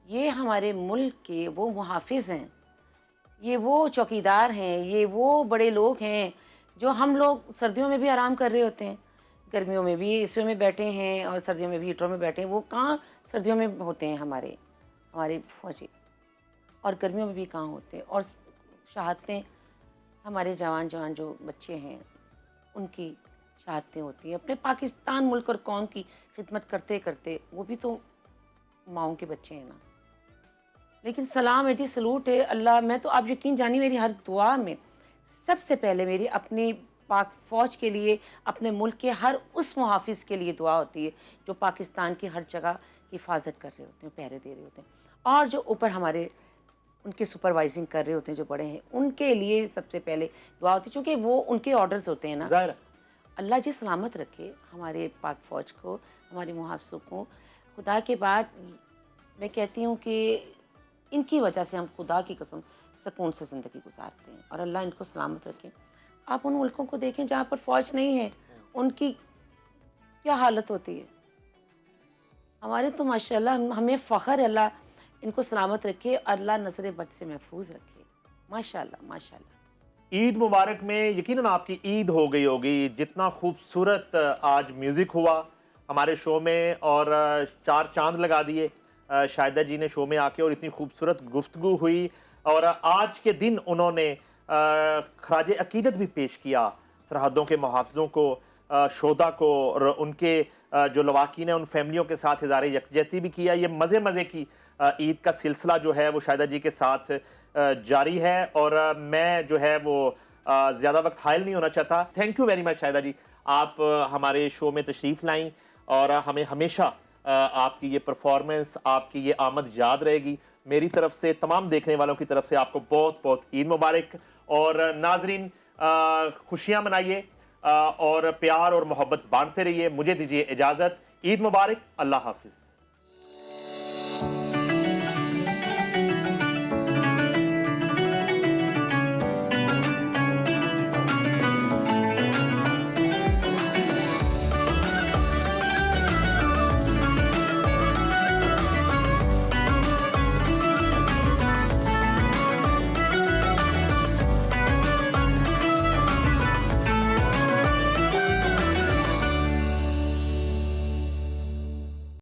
ये हमारे मुल्क के वो मुहाफिज हैं, ये वो चौकीदार हैं, ये वो बड़े लोग हैं जो हम लोग सर्दियों में भी आराम कर रहे होते हैं, गर्मियों में भी एसियों में बैठे हैं और सर्दियों में भी हीटरों में बैठे हैं। वो कहाँ सर्दियों में होते हैं हमारे फ़ौजी, और गर्मियों में भी कहाँ होते हैं। और शहादतें हमारे जवान जो बच्चे हैं उनकी शहादतें होती हैं अपने पाकिस्तान मुल्क और कौम की खिदमत करते करते, वो भी तो माओं के बच्चे हैं ना। लेकिन सलाम है जी, सलूट है अल्लाह। मैं तो आप यकीन जानिए मेरी हर दुआ में सबसे पहले मेरी अपनी पाक फ़ौज के लिए, अपने मुल्क के हर उस मुहाफिज के लिए दुआ होती है जो पाकिस्तान की हर जगह हिफाजत कर रहे होते हैं, पहरे दे रहे होते हैं, और जो ऊपर हमारे उनके सुपरवाइजिंग कर रहे होते हैं, जो बड़े हैं, उनके लिए सबसे पहले दुआ होती है, क्योंकि वो उनके ऑर्डर्स होते हैं ना। ज़ाहिर है। अल्लाह जी सलामत रखे हमारे पाक फ़ौज को, हमारे मुहाफ़िज़ों को। खुदा के बाद मैं कहती हूँ कि इनकी वजह से हम खुदा की कसम सुकून से ज़िंदगी गुजारते हैं, और अल्लाह इनको सलामत रखे। आप उन मुल्कों को देखें जहाँ पर फ़ौज नहीं है, उनकी क्या हालत होती है। हमारे तो माशाल्लाह हमें फ़ख्र है, अल्लाह इनको सलामत रखे, अल्लाह नज़र बद से महफूज रखे। माशाल्लाह माशाल्लाह। ईद मुबारक में यकीनन आपकी ईद हो गई होगी। जितना खूबसूरत आज म्यूज़िक हुआ हमारे शो में, और चार चांद लगा दिए शाहिदा जी ने शो में आके, और इतनी खूबसूरत गुफ्तगू हुई, और आज के दिन उन्होंने खराज अकीदत भी पेश किया सरहदों के मुहाफ़िज़ों को, शोदा को, और उनके जो लवाकीन हैं उन फैमिलियों के साथ इज़हार यकजहती भी किया। ये मज़े की ईद का सिलसिला जो है वो शाहिदा जी के साथ जारी है, और मैं जो है वो ज़्यादा वक्त हायल नहीं होना चाहता। Thank you very much Shahida ji, आप हमारे शो में तशरीफ़ लाईं, और हमें हमेशा आपकी ये परफॉर्मेंस, आपकी ये आमद याद रहेगी। मेरी तरफ से, तमाम देखने वालों की तरफ से आपको बहुत बहुत ईद मुबारक। और नाजरीन खुशियाँ मनाइए और प्यार और मोहब्बत बांटते रहिए। मुझे दीजिए इजाज़त। ईद मुबारक। अल्लाह हाफिज़।